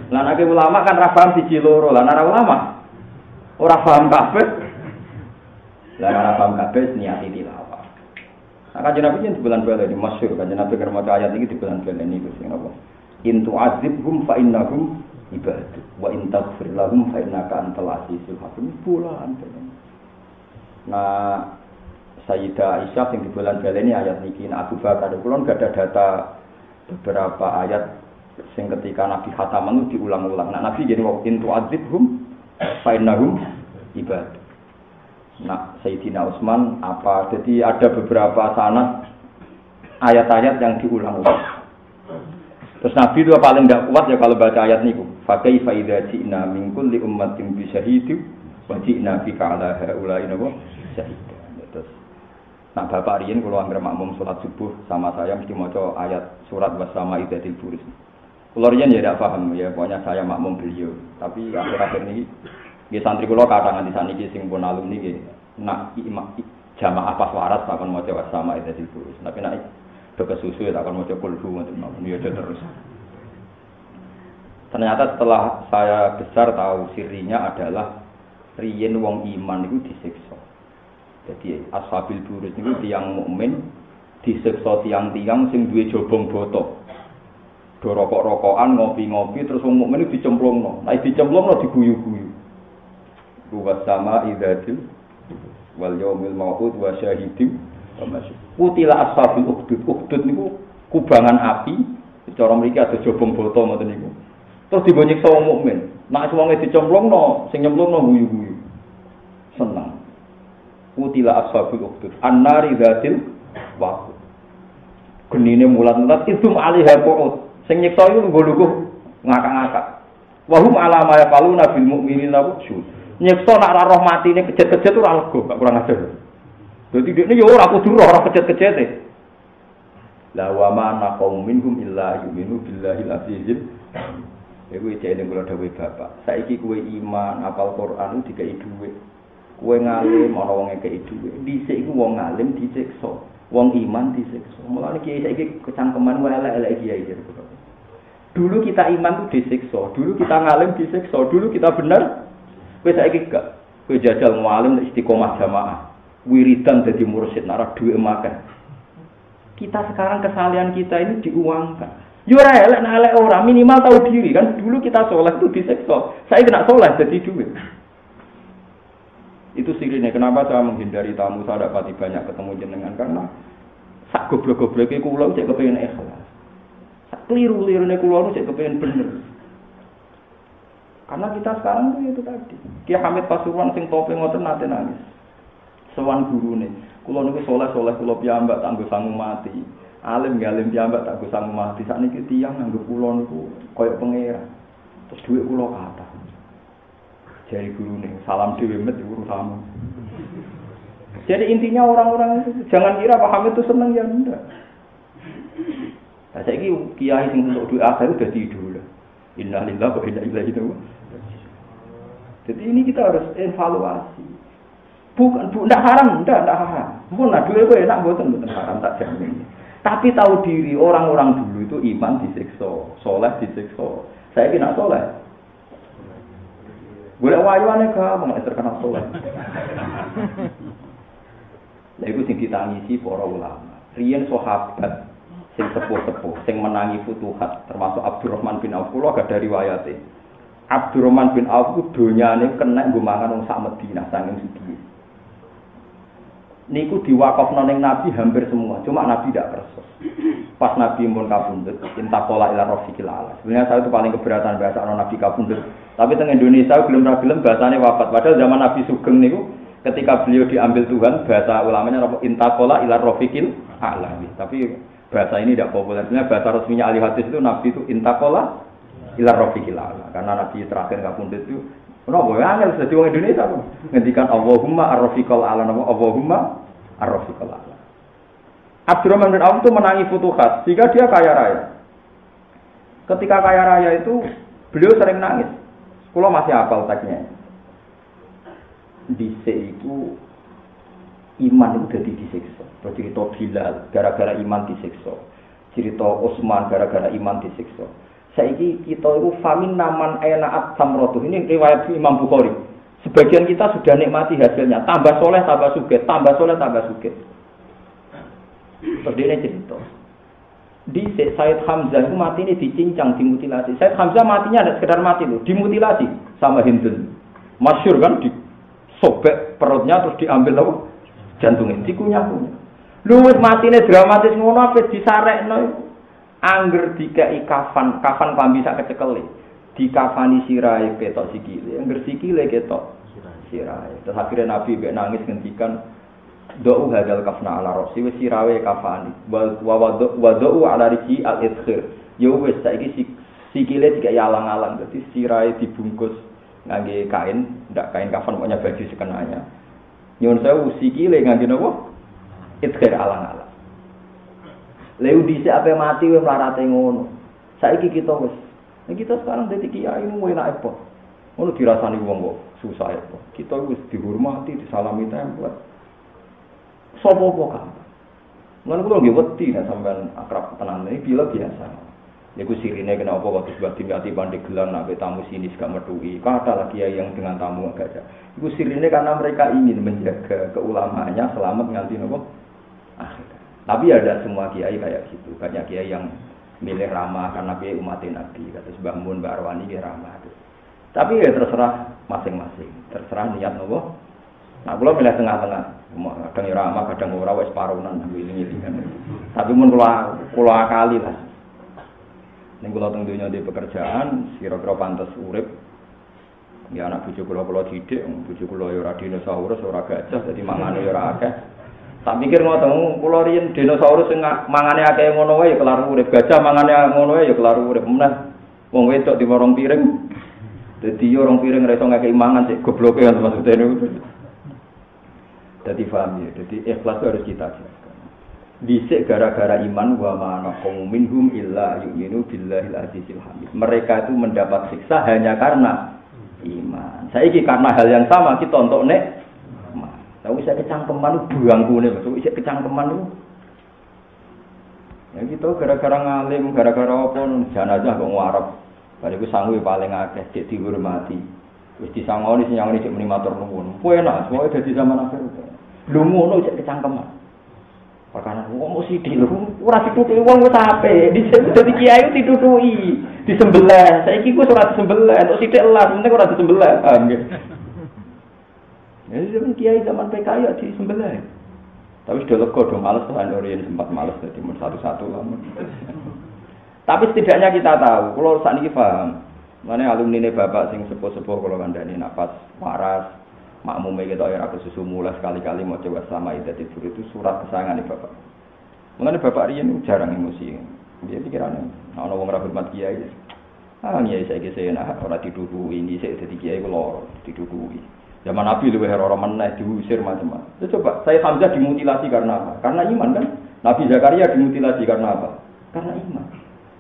A: Lah nek ulama kan ora paham siji loro, lah nek ulama ora paham kabeh. Lah ora paham kabeh niati tilawah. Nah kanjeng Nabi di bulan baleni masyhur kanjeng Nabi keur maca ayat iki di bulan baleni iku sing apa? In tu'adzibhum fa innahum ibadu wa in taghfir lahum fa innaka antal azizul hakim. Bulan. Nah Sayyidah Aisyah yang di bulan baleni ayat niki Abu Bakar kulon gak ada data beberapa ayat sing ketika Nabi khataman itu diulang-ulang. Nah Nabi jadi waqtin tu'adzibhum fa innahum ibad. Nah Sayyidina Utsman apa? Jadi ada beberapa sanad ayat-ayat yang diulang-ulang. Terus Nabi itu paling enggak kuat ya kalau baca ayat niku. Fa kaifa idza ji'na min kulli ummatin bi syahidin wa ji'na bika 'ala haula'i syahid. Nah Bapak Riyin kalau anggere makmum salat subuh sama saya mesti maca ayat surat wasama idzatil buris. Kalau Riyin ya tidak paham ya, pokoknya saya makmum beliau. Tapi akhir-akhir ini nggih santri kula kadang nganti saniki sing pun alumni nggih nak jamaah pas waras takon maca wasama idzatil buris. Tapi nak do kesusu ya takon maca kulhu ngoten ya terus. Ternyata setelah saya besar tahu sirinya adalah Riyin wong iman itu disiksa. Jadi ashabil burus niku tiyang mukmin disiksa tiyang-tiyang sing duwe jobong boto. Do rokok-rokokan, ngopi-ngopi terus wong mukmin dicemplungno. Nek dicemplungno diguyu-guyu. Ruwas sama idzatil wal yaumil mau'ud wa syahidin wa masyhud. Kutila ashabil ukhdud. Ukhdud niku kubangan api, cara mriki ada jobong boto ngoten niku. Terus dibonyeksa wong mukmin. Nek wonge dicemplungno, sing nyemplungno guyu-guyu. Seneng. Utila ashabul ukhdud annari dzatil waqud. Genine mulat-mulat idum alaiha qu'ud. Sing nyiksa iku lungguh-lungguh ngakak-ngakak. Wa hum ala ma yaquluna bil mu'minina wusyud. Nyiksa nak ora roh matine kejet-kejet ora lega, gak kurang ajar. Dadi dekne yo ora kudu roh kejet-kejete. La wa ma naqum minhum illa yu'minu billahil azizil. Iku jane kula dawuh Bapak. Saiki kowe iman, hafal Quran dikai dhuwit. Kowe ngalim ana wong ngekeki dhuwit. Dhisik iku wong ngalim disiksa, wong iman disiksa. Mulane kiai saiki kecangkeman wae elek-elek kiai. Dulu kita iman itu disiksa, dulu kita ngalim disiksa, dulu kita benar. Kowe saiki gak. Kowe jajal ngalim istiqomah jamaah. Wiridan dadi mursyid nara dhuwit makan. Kita sekarang kesalahan kita ini diuangkan. Yo ora elek nek elek ora minimal tahu diri kan. Dulu kita saleh itu disiksa. Saya kena saleh dadi dhuwit. Itu sirine kenapa saya menghindari tamu, saya dapati banyak ketemu jenengan karena Sak goblok-gobloke kula cek kepengin ikhlas. Sak kliru-lirune kula cek kepengin bener. Karena kita sekarang itu tadi. Ki Hamid Pasuruan sing tope ngoten nate nangis. Sowan gurune, kula niku saleh-saleh kula piyambak tak nggo sangu mati. Alim galim piyambak tak nggo sangu mati. Sakniki tiyang nganggo kula niku kaya pangeran. Terus dhuwit kula kathah. Jari gurune, salam dhewe met urusanmu. Jadi intinya orang-orang itu jangan kira Pak Hamid itu seneng ya enggak. Nah, saiki kiai sing untuk doa akhir udah tidur. Innalillahi wa inna ilaihi raji'un. Jadi ini kita harus evaluasi. Bukan, enggak haram, enggak haram. Mun nah duwe kowe enak mboten haram tak jamin. Tapi tahu diri orang-orang dulu itu iman disiksa, saleh disiksa. Saya kira saleh. Golek wayuane gampang nek terkenal saleh. Lha iku sing ditangisi para ulama. Riyen sahabat sing sepuh-sepuh sing menangi futuhat termasuk Abdurrahman bin Auf kula gak dari riwayate. Abdurrahman bin Auf ku donyane kena nggo mangan wong sak Madinah saking sugih. Niku diwakafno ning Nabi hampir semua, cuma Nabi tidak kersos. Pas Nabi mun kapundhut, intakola ila rafiqil ala. Sebenarnya saya itu paling keberatan bahasa Nabi kapundhut. Tapi teng Indonesia gelem ra gelem bahasane wafat. Padahal zaman Nabi Sugeng niku ketika beliau diambil Tuhan, bahasa ulamanya apa intakola ila rafiqil ala. Tapi bahasa ini tidak populer. Sebenarnya bahasa resminya ahli hadis itu Nabi itu intakola ila rafiqil ala. Karena Nabi terakhir kapundhut itu kenapa ya angel dadi wong Indonesia kok. Ngendikan Allahumma ar-rafiqal ala, Allahumma ar-rafiqal ala. Abdurrahman bin Auf itu menangi futuhat sehingga dia kaya raya. Ketika kaya raya itu beliau sering nangis. Kula masih hafal teksnya. Dhisik itu iman itu jadi disiksa. Cerita Bilal gara-gara iman disiksa. Cerita Utsman gara-gara iman disiksa. Saiki kita itu famin naman enaat samrotuh. Ini riwayat Imam Bukhari. Sebagian kita sudah nikmati hasilnya. Tambah soleh, tambah sugih. Tambah soleh, tambah sugih. Terus dia cerita. Di Said Hamzah itu mati ini dicincang, dimutilasi. Said Hamzah matinya tidak sekedar mati loh. Dimutilasi sama Hindun. Masyhur kan, disobek perutnya terus diambil loh. Jantungnya, dikunyah-kunyah. Lu mati ini dramatis ngono apa disarekno. Angger dikai kafan klambi sak kecekele. Dikafani sirahe ketok sikile, angger sikile ketok sirahe. Terus akhirnya Nabi mbek nangis ngendikan do'u hadal kafna ala rasi wis sirahe kafani. Wa do'u ala risi al-idkhir. Ya wis saiki sikile dikai alang-alang dadi sirahe dibungkus ngangge kain, ndak kain kafan pokoknya baju sekenanya. Nyuwun sewu sikile ngangge napa? Idkhir alang-alang. Leu dhisik ape mati wis mlarate ngono. Saiki kita wis. Nek kita sekarang dadi kiai mu enak apa? Ngono dirasani wong kok susah apa. Kita wis dihormati, disalami tempel. Sopo kan? Lan kula nggih wedi nek sampean akrab tenan iki bila biasa. Niku sirine kenapa kok tiba-tiba pandeglan nek tamu sini gak metuhi. Kata lagi yang dengan tamu agak aja. Iku sirine karena mereka ingin menjaga keulamaannya selamat nganti napa? Akhir. Tapi ada semua kiai kayak gitu. Banyak kiai yang milih ramah karena kiai umat Nabi. Kata Mbah Mun, Mbah Arwani dia ramah. Tapi ya terserah masing-masing. Terserah niat nopo. Nah, kula milih tengah-tengah. Kadang ramah, kadang ora wis paronan ngiling-ngilingan. Tapi mun kula akali lah. Ning kula teng donya di pekerjaan, kira-kira pantes urip. Ya anak bojo kula didik, bojo kula ya ora dinosaurus, ora gajah, dadi mangane ya ora akeh. Tak pikir ngoten, kula riyen dinosaurus sing mangane akeh ngono wae ya kelar urip, gajah mangane ngono wae ya kelar urip. Meneh wong wedok di warung piring. Dadi yo rong piring ra iso ngakeh mangan sik gobloke kan maksudnya niku. Dadi paham ya, dadi ikhlas harus kita jaga. Dhisik gara-gara iman wa ma naqum minhum illa yu'minu billahil azizil hamid. Mereka itu mendapat siksa hanya karena iman. Saiki karena hal yang sama kita untuk nek tapi saya kecangkeman buangku nih, maksudnya saya kecangkeman itu. Ya gitu, gara-gara ngalim, gara-gara apa, jenazah kok ngarep. Bariku sanggup paling akeh, cek dihormati. Terus disangoni, sinyangoni cek meni matur nuwun. Enak, semua jadi zaman akhir. Lu ngono cek kecangkeman. Perkara kok mau sithik lho, ora ditutuki wong wis ape. Dadi kiai ditutuki, disembelih. Saiki ku ora disembelih, entuk sithik elas, penting ora disembelih. Nggih. Ya zaman kiai zaman PKI ya disembelih. Tapi sudah lega, sudah males tuh Andorian sempat males jadi satu-satu lah. Tapi setidaknya kita tahu, kalau saat ini paham, mana alumni ini bapak sing sepuh-sepuh kalau kandani nafas waras, makmumnya kita ya aku susu mula sekali-kali mau coba sama tidur itu surat kesayangan nih bapak. Mengenai bapak Rian jarang emosi, dia pikirannya, nah orang orang hormat kiai, kiai saya kisah orang diduduki ini saya jadi kiai kalau diduduki. Zaman Nabi lebih orang mana diusir macam-macam. Coba saya Hamzah dimutilasi karena apa? Karena iman kan? Nabi Zakaria dimutilasi karena apa? Karena iman.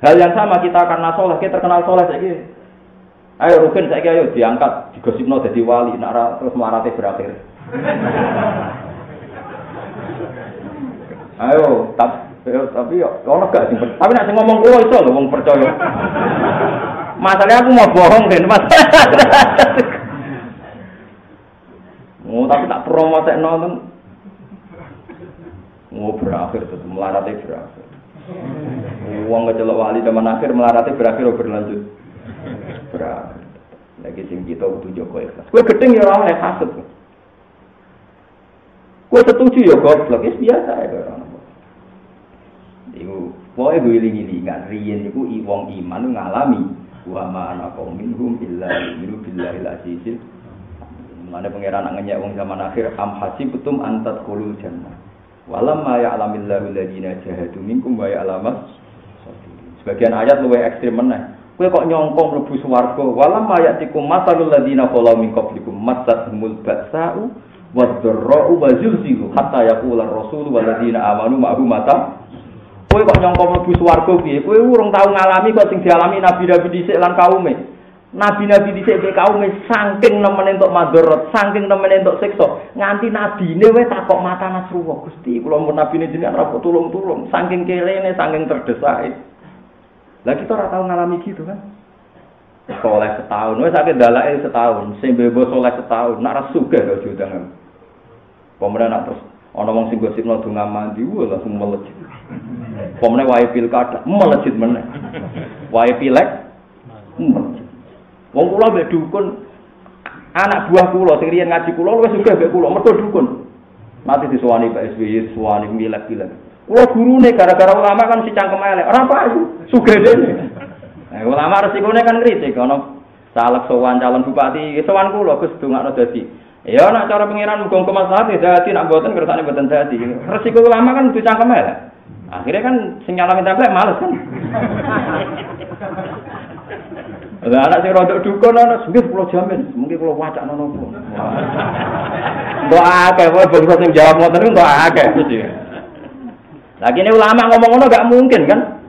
A: Hal yang sama kita karena soleh, kita terkenal soleh saya. Ayo Rukin saya ayo diangkat digosipno jadi wali, nak terus marate berakhir. Ayo tapi ono gak sing tapi nek sing ngomong kulo iso lho wong percaya. Masalahnya aku mau bohong Den Mas. Oh, tapi tak promotekno kan. Berakhir tetep melarate berakhir. Wong kecelok wali zaman akhir melarate berakhir berlanjut. Berakhir. Lagi sing kita kudu jaga ikhlas. Kowe gedeng ya ora oleh hasud. Kowe setuju ya goblok, wis biasa ya ora. Iku pokoke guling-gilingan riyen iku wong iman ngalami wa ma ana minhum illa yu'minu billahi al-azizil. Mana pangeran nak ngenyek wong zaman akhir am hasibtum antat khulul jannah. Walamma ya'lamillahu alladziina jahadu minkum wa ya'lamas. Sebagian ayat luwih ekstrem meneh. Kowe kok nyongkong mlebu swarga. Walamma ya'tikum masalul ladziina khalu min qablikum massahumul ba'sa'u wadh-dharra'u wa zulzilu hatta yaqula ar-rasulu wal ladziina amanu ma'ahu mata. Kowe kok nyongkong mlebu swarga piye? Kowe urung tau ngalami kok sing dialami nabi-nabi dhisik lan kaume. Nabi-nabi dhisik be kaume saking nemene entuk madharat, saking nemene entuk siksa, nganti nabine wis takok mata Nasrullah. Gusti, kula mun nabine jenengan ra tulung-tulung, saking kelene, saking terdesake. Lah kita ora tau ngalami gitu kan. Soleh setahun, wis sakit dalake setahun, sing bebas soleh setahun, nak ra sugih kok diundang. Pemenang nak terus ana wong sing gosipno donga mandi, langsung melejit. Pemenang wae pilkada, melejit meneh. Wae pilek, melejit. Wong kula mbek dukun anak buah kula sing riyen ngaji kula wis sugih mbek kula mergo dukun. Mati disuwani Pak SBY, suwani milek-milek. Kula gurune gara-gara ulama kan si cangkem elek. Ora payu, sugih dene. Ulama resikone kan kritik ana caleg sowan calon bupati, sowan kula Gus dongakno dadi. Ya nek cara pengiran muga kemaslahat dadi nek mboten kersane mboten dadi. Resiko ulama kan dicangkem elek. Akhirnya kan sing nyalami templek males kan. Lah anak sing rodok dukun ana nggih kula jamin, mungkin kula wacana napa. Mbok akeh wae bangsa sing jawab ngoten niku mbok akeh mesti. Lah kene ulama ngomong ngono gak mungkin kan?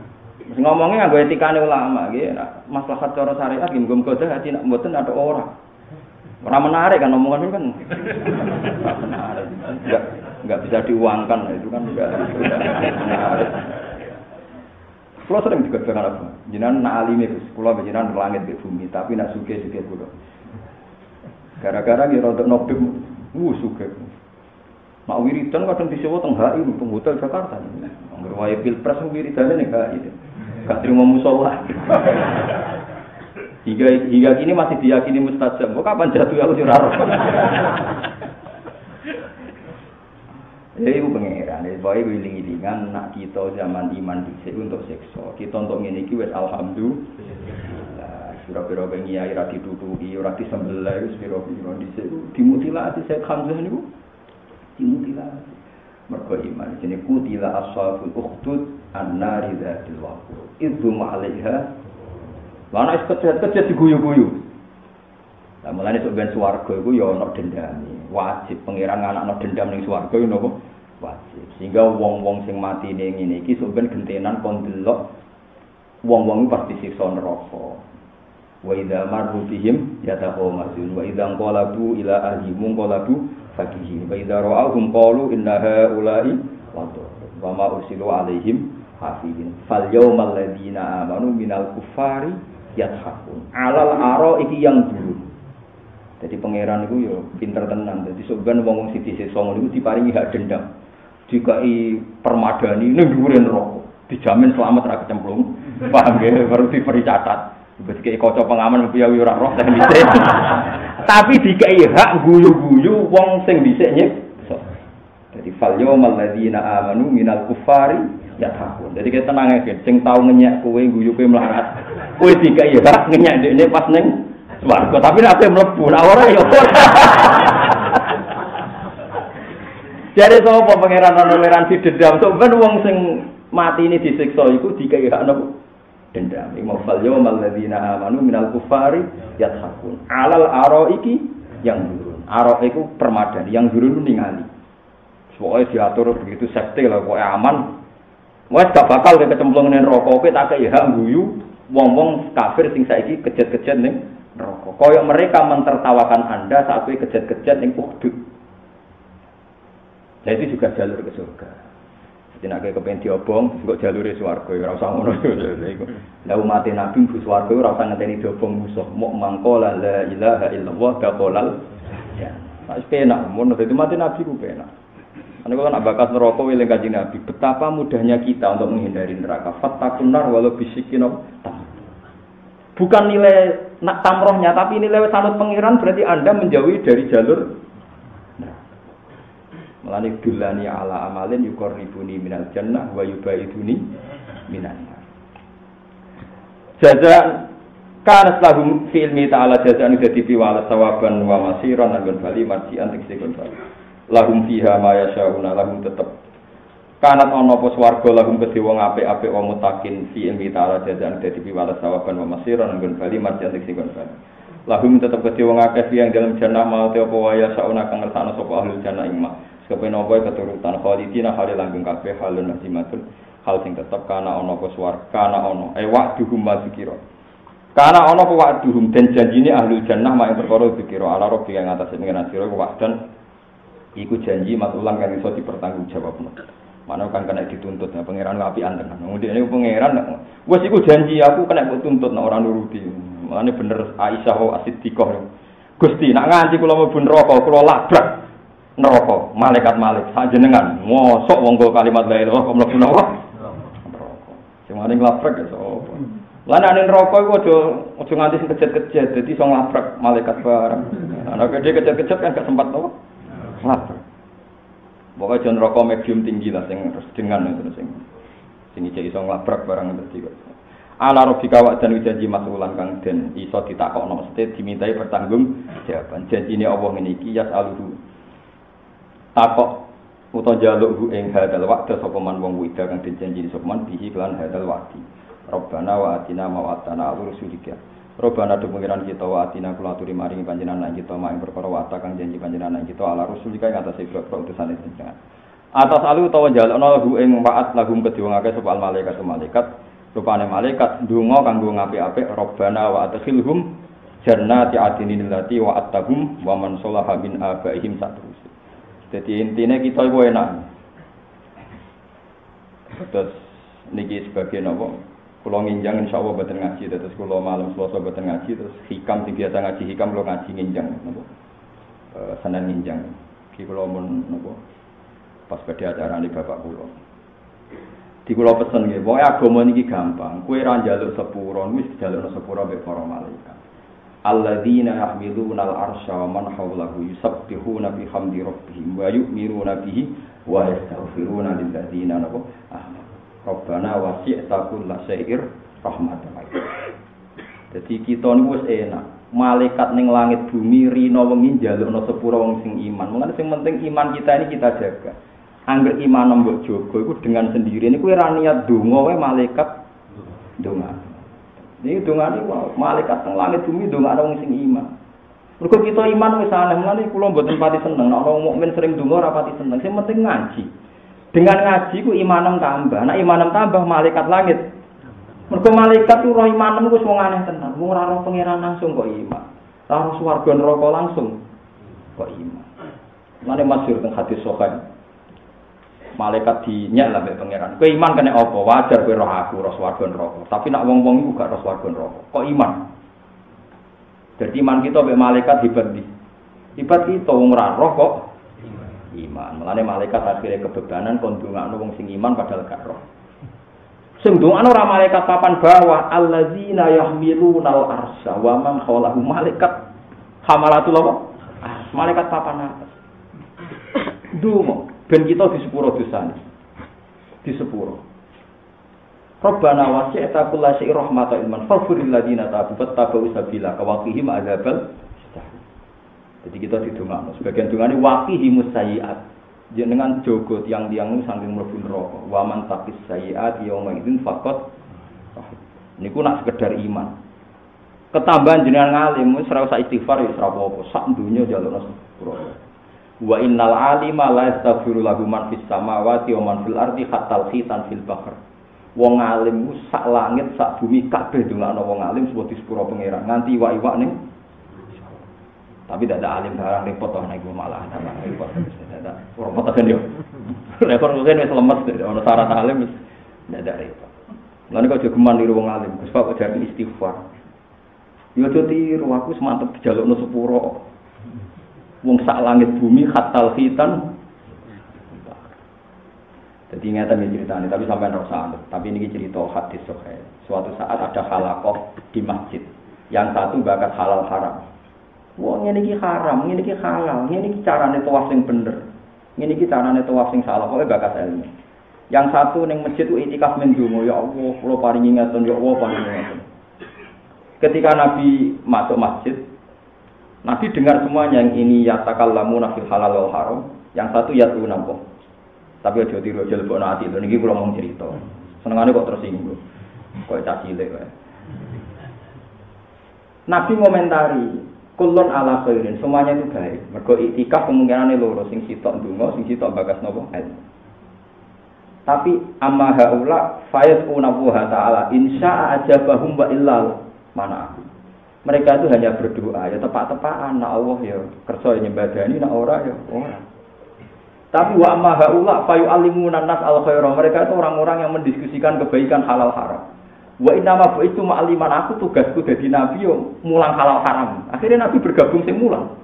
A: Mesti ngomongnya nganggo etikane ulama nggih, maslahat cara syariat nggih muga-muga dadi nek mboten ada ora. Ora menarik kan omongan itu kan. Enggak menarik. Enggak bisa diuangkan itu kan enggak menarik. Kulo sering juga dengan apa? Jenengan nak alime Gus, kulo jenengan langit di bumi, tapi nak sugih-sugih kulo. Gara-gara nggih rodok nobek, sugih. Mak wiridan kadang disewa teng HI, teng hotel Jakarta. Angger wae pilpres wiridane ning HI. Gak trimo musala. Hingga kini masih diyakini mustajab. Kok kapan jatuh aku ora ero. Ya iku pangeran, pokoke wiling-wilingan nak kita zaman iman dhisik untuk siksa. Kita untuk ngene iki wis alhamdulillah. Pira-pira kiai ra ditutuki, ora disembelih wis pira-pira dhisik dimutilasi Syekh Hamzah niku. Dimutilasi. Mergo iman jenenge kutila ashabul ukhdud an-nari dzatil waqur. Idzu ma'alaiha. Lan is kecet-kecet diguyu-guyu. Lah mulane sok ben swarga iku ya ana dendame. Wajib pangeran anakno dendam ning swarga yo napa? Wajib. Sehingga wong-wong sing mati ning ngene iki sok ben gentenan kon delok wong-wong pasti siksa neraka. Wa idza marru bihim yatahawazun wa idza qalabu ila ahlihim qalabu fakihin wa idza ra'awhum qalu inna haula'i wa ma ursilu alaihim hafizin. Fal yawmal ladzina amanu minal kuffari yathakun. Alal araiki yang dulu. Jadi pangeran itu ya pinter tenan. Jadi sebenarnya wong sing disiksa ngono iku diparingi hak dendam. Dikai permadani ning dhuwure neraka. Dijamin selamat ra kecemplung. Paham nggih? Baru diberi catat. Wis kaya kaca pengaman piye ora roh sing dhisik. Tapi dikai hak guyu-guyu wong sing dhisik nyiksa. Jadi fal yawmal ladzina amanu minal kuffari yathakun. Jadi kita tenang ae, sing tau ngenyek kowe guyu kowe melarat. Kowe dikai hak ngenyek ndekne pas ning swarga, tapi nek ape mlebu ora ora ya. Jadi sapa pangeran toleransi dendam, so ben wong sing mati ini disiksa iku dikai hak napa? Dendam. Iku fal yawmal ladzina amanu minal kuffari yathakun. Alal araiki yang durun. Ara iku permadani, yang durun ningali. Pokoknya diatur begitu safety lah, pokoknya aman. Wes gak bakal kecemplung ning neraka, kowe tak kei hak guyu wong-wong kafir sing saiki kejet-kejet ning neraka. Kaya mereka mentertawakan Anda saat kowe kejet-kejet ning Uhud. Nah itu juga jalur ke surga. Jadi nek kepen diobong, kok jalure swarga ora usah ngono iku. Lah umat Nabi mlebu swarga ora usah ngenteni diobong musuh. Mok mangkola la ilaha illallah daqolal. Ya, wis penak mun dadi umat Nabi ku penak. Karena kalau nak bakat neraka eling Kanjeng Nabi, betapa mudahnya kita untuk menghindari neraka. Fattakun nar walau bisikin bukan nilai nak tamrohnya, tapi nilai sanut pengiran berarti Anda menjauhi dari jalur neraka. Melani dulani ala amalin yuqarribuni minal jannah wa yubaiduni minan nar. Jazaan kana lahum fi ilmi ta'ala jazaan dadi piwala sawaban wa masiran lan bali marji'an tiksikun bali. Lahum fiha ma yasyauna lahum tetep kanat ana apa swarga lahum kedhe wong apik-apik wong mutakin fi ilmi ta'ala jazaan dadi piwales sawaban wa masiran nggon bali marjan sing kon bali lahum tetep kedhe wong akeh yang dalam jannah mau te apa waya sauna kang ngersakno sapa ahli jannah ing mak kepen apa keturutan khalidina hale langgeng kabeh halun nazimatun hal sing tetep kana ana apa swarga kana ana wa'duhum mazkira kana ana apa wa'duhum den janjine ahli jannah mak ing perkara dikira ala rabbi kang ngatas pengenan sira wa'dan iku janji matulang kan iso dipertanggungjawabno. Mana kan kena dituntut nah pangeran apian tenan. Ngene pangeran wis iku janji aku kena dituntut nek ora nuruti. Mane bener Aisyah As-Siddiqah. Gusti nak nganti kula mlebu neraka kula labrak neraka malaikat sajenengan. Mosok wong kalimat la ilaha kok mlebu neraka. Sing mari nglabrak ya sapa. Lan nek neraka iku aja nganti sing kejet-kejet dadi iso nglabrak malaikat bareng. Ana gede kejet-kejet kan gak sempat to. Lapar. Pokoknya jan rokok medium tinggi lah sing dengan itu sing iso nglabrak barang dadi kok. Ala rabbika wa dan janji masulan kang den iso ditakokno mesti dimintai bertanggung jawaban. Janjine Allah ngene iki yasaluhu. Takok utawa jaluk ing hadal waqt sapa man wong wida kang dijanji sapa man bihi lan hadal waqti. Rabbana wa atina ma wa'tana rusulika. Robana do pengiran kita wa atina kula aturi maringi panjenengan kita mak ing perkara wata kang janji panjenengan kita ala rusulika ing atase utusane panjenengan. Atas alu utawa jalukna hu ing waat lahum kedhiwangake sapa malaikat rupane malaikat ndonga kanggo ngapik-apik Robana wa adkhilhum jannati adinin allati wa attahum wa man sholaha min abaihim satrus. Dadi intine kita iku enak. Terus niki sebagai napa? Kalau nginjang insyaallah boten ngaji terus kalau malam Selasa boten ngaji terus hikam sing biasa ngaji hikam kalau ngaji nginjang napa Senin nginjang iki kula mun napa pas badhe acarane bapak kula di kula pesen nggih pokoke agama niki gampang kowe ra njaluk sepuro wis dijalukno sepuro mek para malaikat alladzina yahmiluna al-arsya wa man hawlahu yusabbihuna bihamdi rabbihim wa yu'minuna bihi wa yastaghfiruna lil ladzina napa Rabbana wasi'ta kulla syai'ir rahmatan. Jadi kita niku wis enak. Malaikat ning langit bumi rina wengi njalukna sepura wong sing iman. Mulane sing penting iman kita ini kita jaga. Angger iman mbok jaga iku dengan sendiri niku ora niat donga wae malaikat donga. Niki dongane malaikat ning langit bumi dongane wong sing iman. Mergo kita iman wis aneh, mulane kula mboten pati seneng nek wong mukmin sering donga ora pati seneng. Sing penting ngaji. Dengan ngaji ku imanem tambah. Nek imanem tambah malaikat langit. Mergo malaikat ku roh imanem ku wong aneh tenan. Wong ora roh pangeran langsung kok iman. Ora roh swarga neraka langsung kok iman. Mane masyhur teng hadis sahih. Malaikat dinyek lah mek pangeran. Kowe iman kene apa? Wajar kowe roh aku roh swarga neraka. Tapi nek wong-wong iku gak roh swarga neraka. Kok iman? Jadi iman kita mek malaikat hebat iki. Hebat kita wong ora roh kok iman. Mulane malaikat akhire kebebanan kon ndongakno wong sing iman padahal gak roh. Sing ndongakno ora malaikat papan bawah allazina yahmilunal arsya wa man hawlahu malaikat hamalatul apa? Malaikat papan atas. Ndonga. ben kita di sepuro dosane. Di sepuro. Rabbana wasi'ta kulla syai'in rahmatan ilman faghfir lil ladzina tabu wattabu sabila kawaqihim adzabal. Jadi kita didongakno sebagian dongane waqihimus sayyi'at. Jenengan jogo tiang-tiang saking mlebu neraka. Wa man taqis sayyi'at yauma idzin faqat. Niku nak sekedar iman. Ketambahan jenengan ngalim wis ora usah istighfar wis ora apa-apa. Sak donya njalukno sepuro. Wa innal alima la yastaghfiru lahu man fis samawati wa man fil ardi hatta khitan fil bahr. Wong alim ku sak langit sak bumi kabeh ndongakno wong alim sebut di sepuro pangeran nganti iwak-iwak ning. Tapi tidak ada alim barang repot toh nek malah tambah repot. Tidak ada repot kan yo. Repot kan wis lemes ono syarat alim wis tidak ada repot. Lan kok jogeman niru wong alim, Gus Pak ajar istighfar. Yo tiru aku semantep dijalukno sepuro. Wong sak langit bumi khatal khitan. Jadi ingatan ini ceritanya, tapi sampai rasa anut. Tapi ini cerita hadis sahih. Suatu saat ada halaqah di masjid. Yang satu bakat halal haram. Wah, ini haram, ini halal, ini carane tawaf sing bener. Ini carane tawaf sing salah, pokoknya bakat ilmu. Yang satu ning masjid itu itikaf mendungo, ya Allah, kula paringi ngaten, ya Allah paringi ngaten. Ketika Nabi masuk masjid, Nabi dengar semuanya yang ini yatakallamuna fil halal wal haram, yang satu yatuna apa. Tapi aja tiru aja lebokno ati lho niki kula mau cerita. Senengane kok tersinggung. Kok cah cilik wae. Nabi ngomentari, kullun ala khairin, semuanya itu baik. Mergo iktikaf kemungkinane loro, sing sitok ndonga, sing sitok bagas napa ilmu. Tapi amma haula fayatuna wa ta'ala insya'a ajabahum wa illal mana. Mereka itu hanya berdoa, ya tepak-tepakan, nak Allah ya kersa nyembadani, nak ora ya ora. Tapi wa amma haula fayu'allimuna nas al khaira. Mereka itu orang-orang yang mendiskusikan kebaikan halal haram. Wa inna ma itu ma'aliman, aku tugasku dadi nabi yo mulang halal haram. Akhirnya nabi bergabung sing mulang.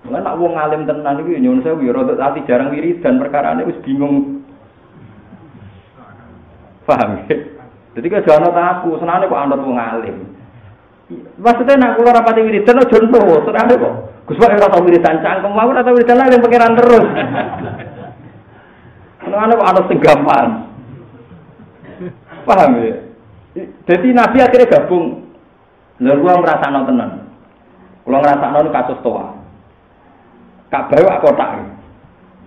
A: Lan nak wong alim tenan iki nyuwun sewu ya rada ati jarang wiridan perkarane wis bingung. Paham ya? Jadi ke jono aku, senane kok anut wong alim. Maksudnya nak kula rapati wiridan aja entuk, senane kok. Gus Pak ora tau wiridan cangkem, aku ora tau wiridan lha pengiran terus. Senane kok anut sing gampang. Paham ya? Jadi Nabi akhirnya gabung. Lha kula ngrasakno tenan. Kula ngrasakno kasus toa. Ka'bah wak kotak.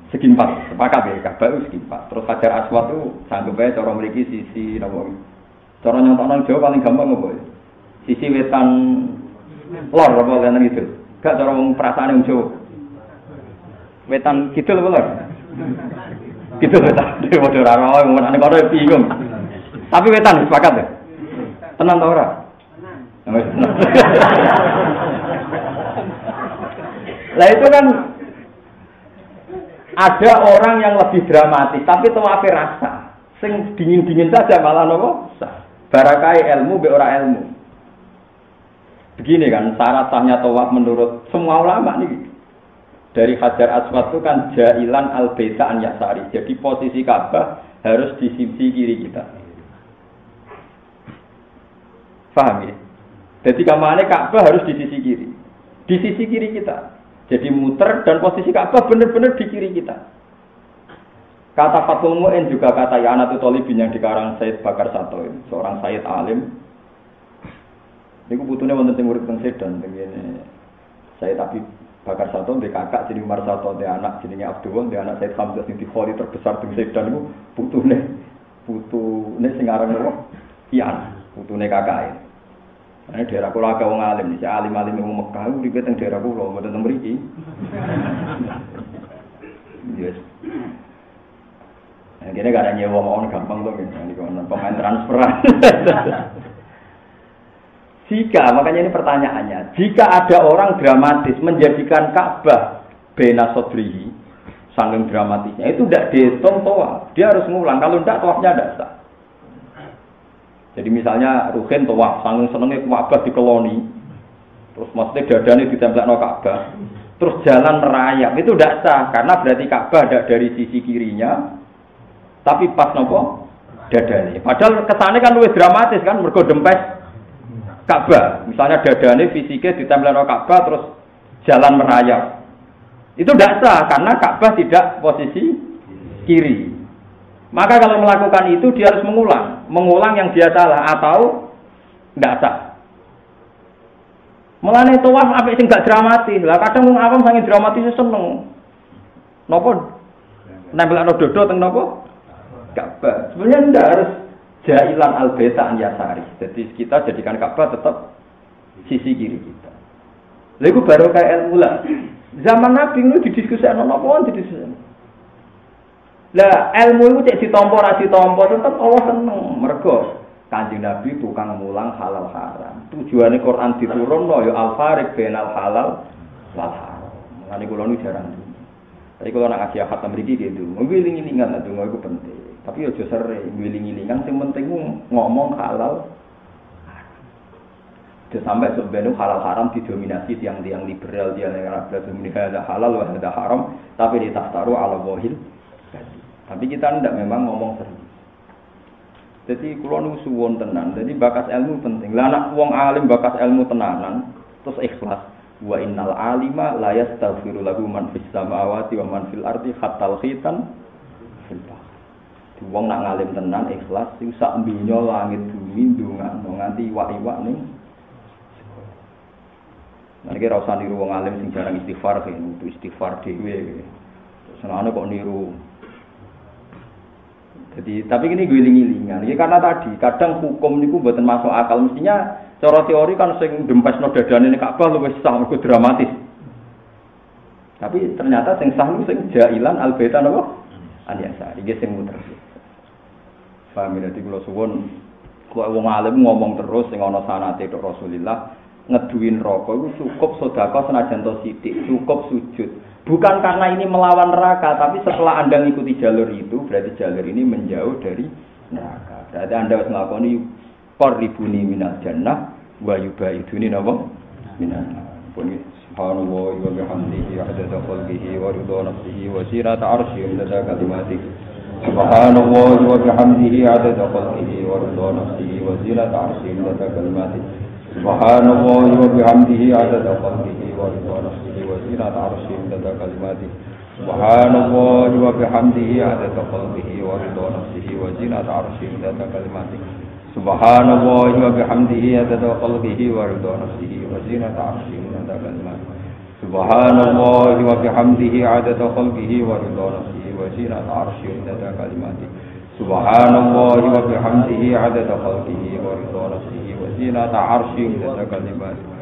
A: Segi 4, sepakat ya, Ka'bah segi 4. Terus Hajar Aswad itu sanggup ae cara mriki sisi napa. Cara nyontokno Jawa paling gampang apa ya? Sisi wetan lor apa lene gitu. Gak cara wong perasaane wong Jawa. Wetan kidul apa lor? Kidul wetan. Dhewe ora ora menane kono bingung. Tapi wetan sepakat ya? Tenang ta ora? Tenang. Lah itu kan ada orang yang lebih dramatis, tapi tawafe rasa. Sing dingin-dingin saja malah nopo? Barakai ilmu be ora ilmu. Begini kan syarat sahnya tawaf menurut semua ulama nih. Dari Hajar Aswad itu kan jailan al-baita an yasari. Jadi posisi Ka'bah harus di sisi kiri kita. Paham ya? Jadi kamarnya Ka'bah harus di sisi kiri. Di sisi kiri kita. Jadi muter dan posisi Ka'bah benar-benar di kiri kita. Kata Fathul Mu'in juga kata Ya'natul Thalibin yang dikarang Said Bakar Sato, seorang Said alim. Niku putune wonten sing urip teng Sedan tengene. Said Habib Bakar Sato ndek kakak jenenge Umar Sato, ndek anak jenenge Abdul, ndek anak Said Hamzah sing dikholi terbesar teng Sedan niku putune sing aran apa? Ian, putune kakake. Ini daerah kula agak wong alim, si alim-alim wong Mekah uripe teng daerah kula, mboten teng mriki. Yes. Kene gak ada nyewa mau gampang to iki pemain transferan. Makanya ini pertanyaannya, jika ada orang dramatis menjadikan Ka'bah bena sodrihi, saking dramatisnya, itu tidak dihitung tawaf, dia harus ngulang, kalau tidak tawafnya tidak sah. Jadi misalnya Ruhin tawaf, saking senengnya Ka'bah dikeloni, terus maksudnya dadane ditempelno Ka'bah, terus jalan merayap, itu tidak sah, karena berarti Ka'bah ada dari sisi kirinya, tapi pas nopo dadane. Padahal kesannya kan lebih dramatis kan, mergo dempes Ka'bah. Misalnya dadane fisiknya ditempelno Ka'bah terus jalan merayap. Itu tidak sah karena Ka'bah tidak posisi kiri. Maka kalau melakukan itu dia harus mengulang yang dia salah atau tidak sah. Mulane tawaf apik sing gak dramatis. Lah kadang wong awam sange dramatis seneng. Napa nempelno dodo teng napa? Ka'bah. Sebenarnya ndak harus jailan al-baita an yasari. Jadi kita jadikan Ka'bah tetap sisi kiri kita. Lha iku baru kayak ilmu lah. Zaman Nabi itu didiskusikan apa didiskusikan. Lah ilmu itu cek ditampa ra ditampa tetep Allah seneng. Mergo Kanjeng Nabi tukang mulang halal haram. Tujuane Quran diturunno ya al-fariq bainal halal wal haram. Mulane kula nu jarang. Tapi kalau nak kasih akad mriki gitu, ngewiling-wilingan lah donga iku penting. Tapi aja sering ngewiling-wilingan sing penting ngomong halal. Sampai sebenarnya halal haram didominasi tiang-tiang liberal, tiang yang dominasi halal wah ada haram, tapi ditaftaru ala wahil. Tapi kita tidak memang ngomong sering. Jadi kalau nusuwon tenan, jadi bakas ilmu penting. Lah anak wong alim bakas ilmu tenanan, terus ikhlas. Wa innal alima la yastaghfiru lahu man fis samawati wa man fil ardi hatta khitan fil bahr. Wong nak ngalim tenan ikhlas, sing sak mbinyo langit bumi ndongakno nganti iwak-iwak ning. Nah iki ora usah niru wong alim sing jarang istighfar, itu istighfar dhewe. Senane kok niru. Jadi, tapi ini guling-gilingan. Ya karena tadi, kadang hukum niku mboten masuk akal. Mestinya cara teori kan sing dempesno dadane ning Ka'bah luwih sah, luwih dramatis. Tapi ternyata sing sah niku sing jailan al-baita napa? An-yasari, iki sing muter. Paham ya, dadi kula suwun kok wong alim ngomong terus sing ana sanate tok Rasulullah ngeduwin rokok itu cukup sedekah senajan to sithik, cukup sujud. Bukan karena ini melawan neraka, tapi setelah Anda mengikuti jalur itu, berarti jalur ini menjauh dari neraka. Berarti Anda harus melakukan qarribuni minal jannah wa yubaiduni napa? Minan. Pun subhanallah wa bihamdihi adada khalqihi wa ridha nafsihi wa zinata 'arsyihi wa midada kalimatihi. Subhanallah wa bihamdihi adada khalqihi wa ridha nafsihi wa zinata 'arsyihi wa midada kalimatihi. Subhanallah wa bihamdihi adada khalqihi wa ridha nafsihi wa zinata 'arsyihi wa midada kalimatihi. Subhanallah wa bihamdihi adada khalqihi wa ridha nafsihi wa zinata 'arsyihi wa midada kalimatihi. Subhanallah wa bihamdihi adada khalqihi wa ridha nafsihi wa zinata 'arsyihi wa midada kalimatihi. Subhanallah wa bihamdihi adada khalqihi wa ridha nafsihi wa zinata 'arsyihi wa midada kalimatihi. Subhanallah wa bihamdihi adada khalqihi wa ridha nafsihi wa zinata 'arsyihi wa midada kalimatihi.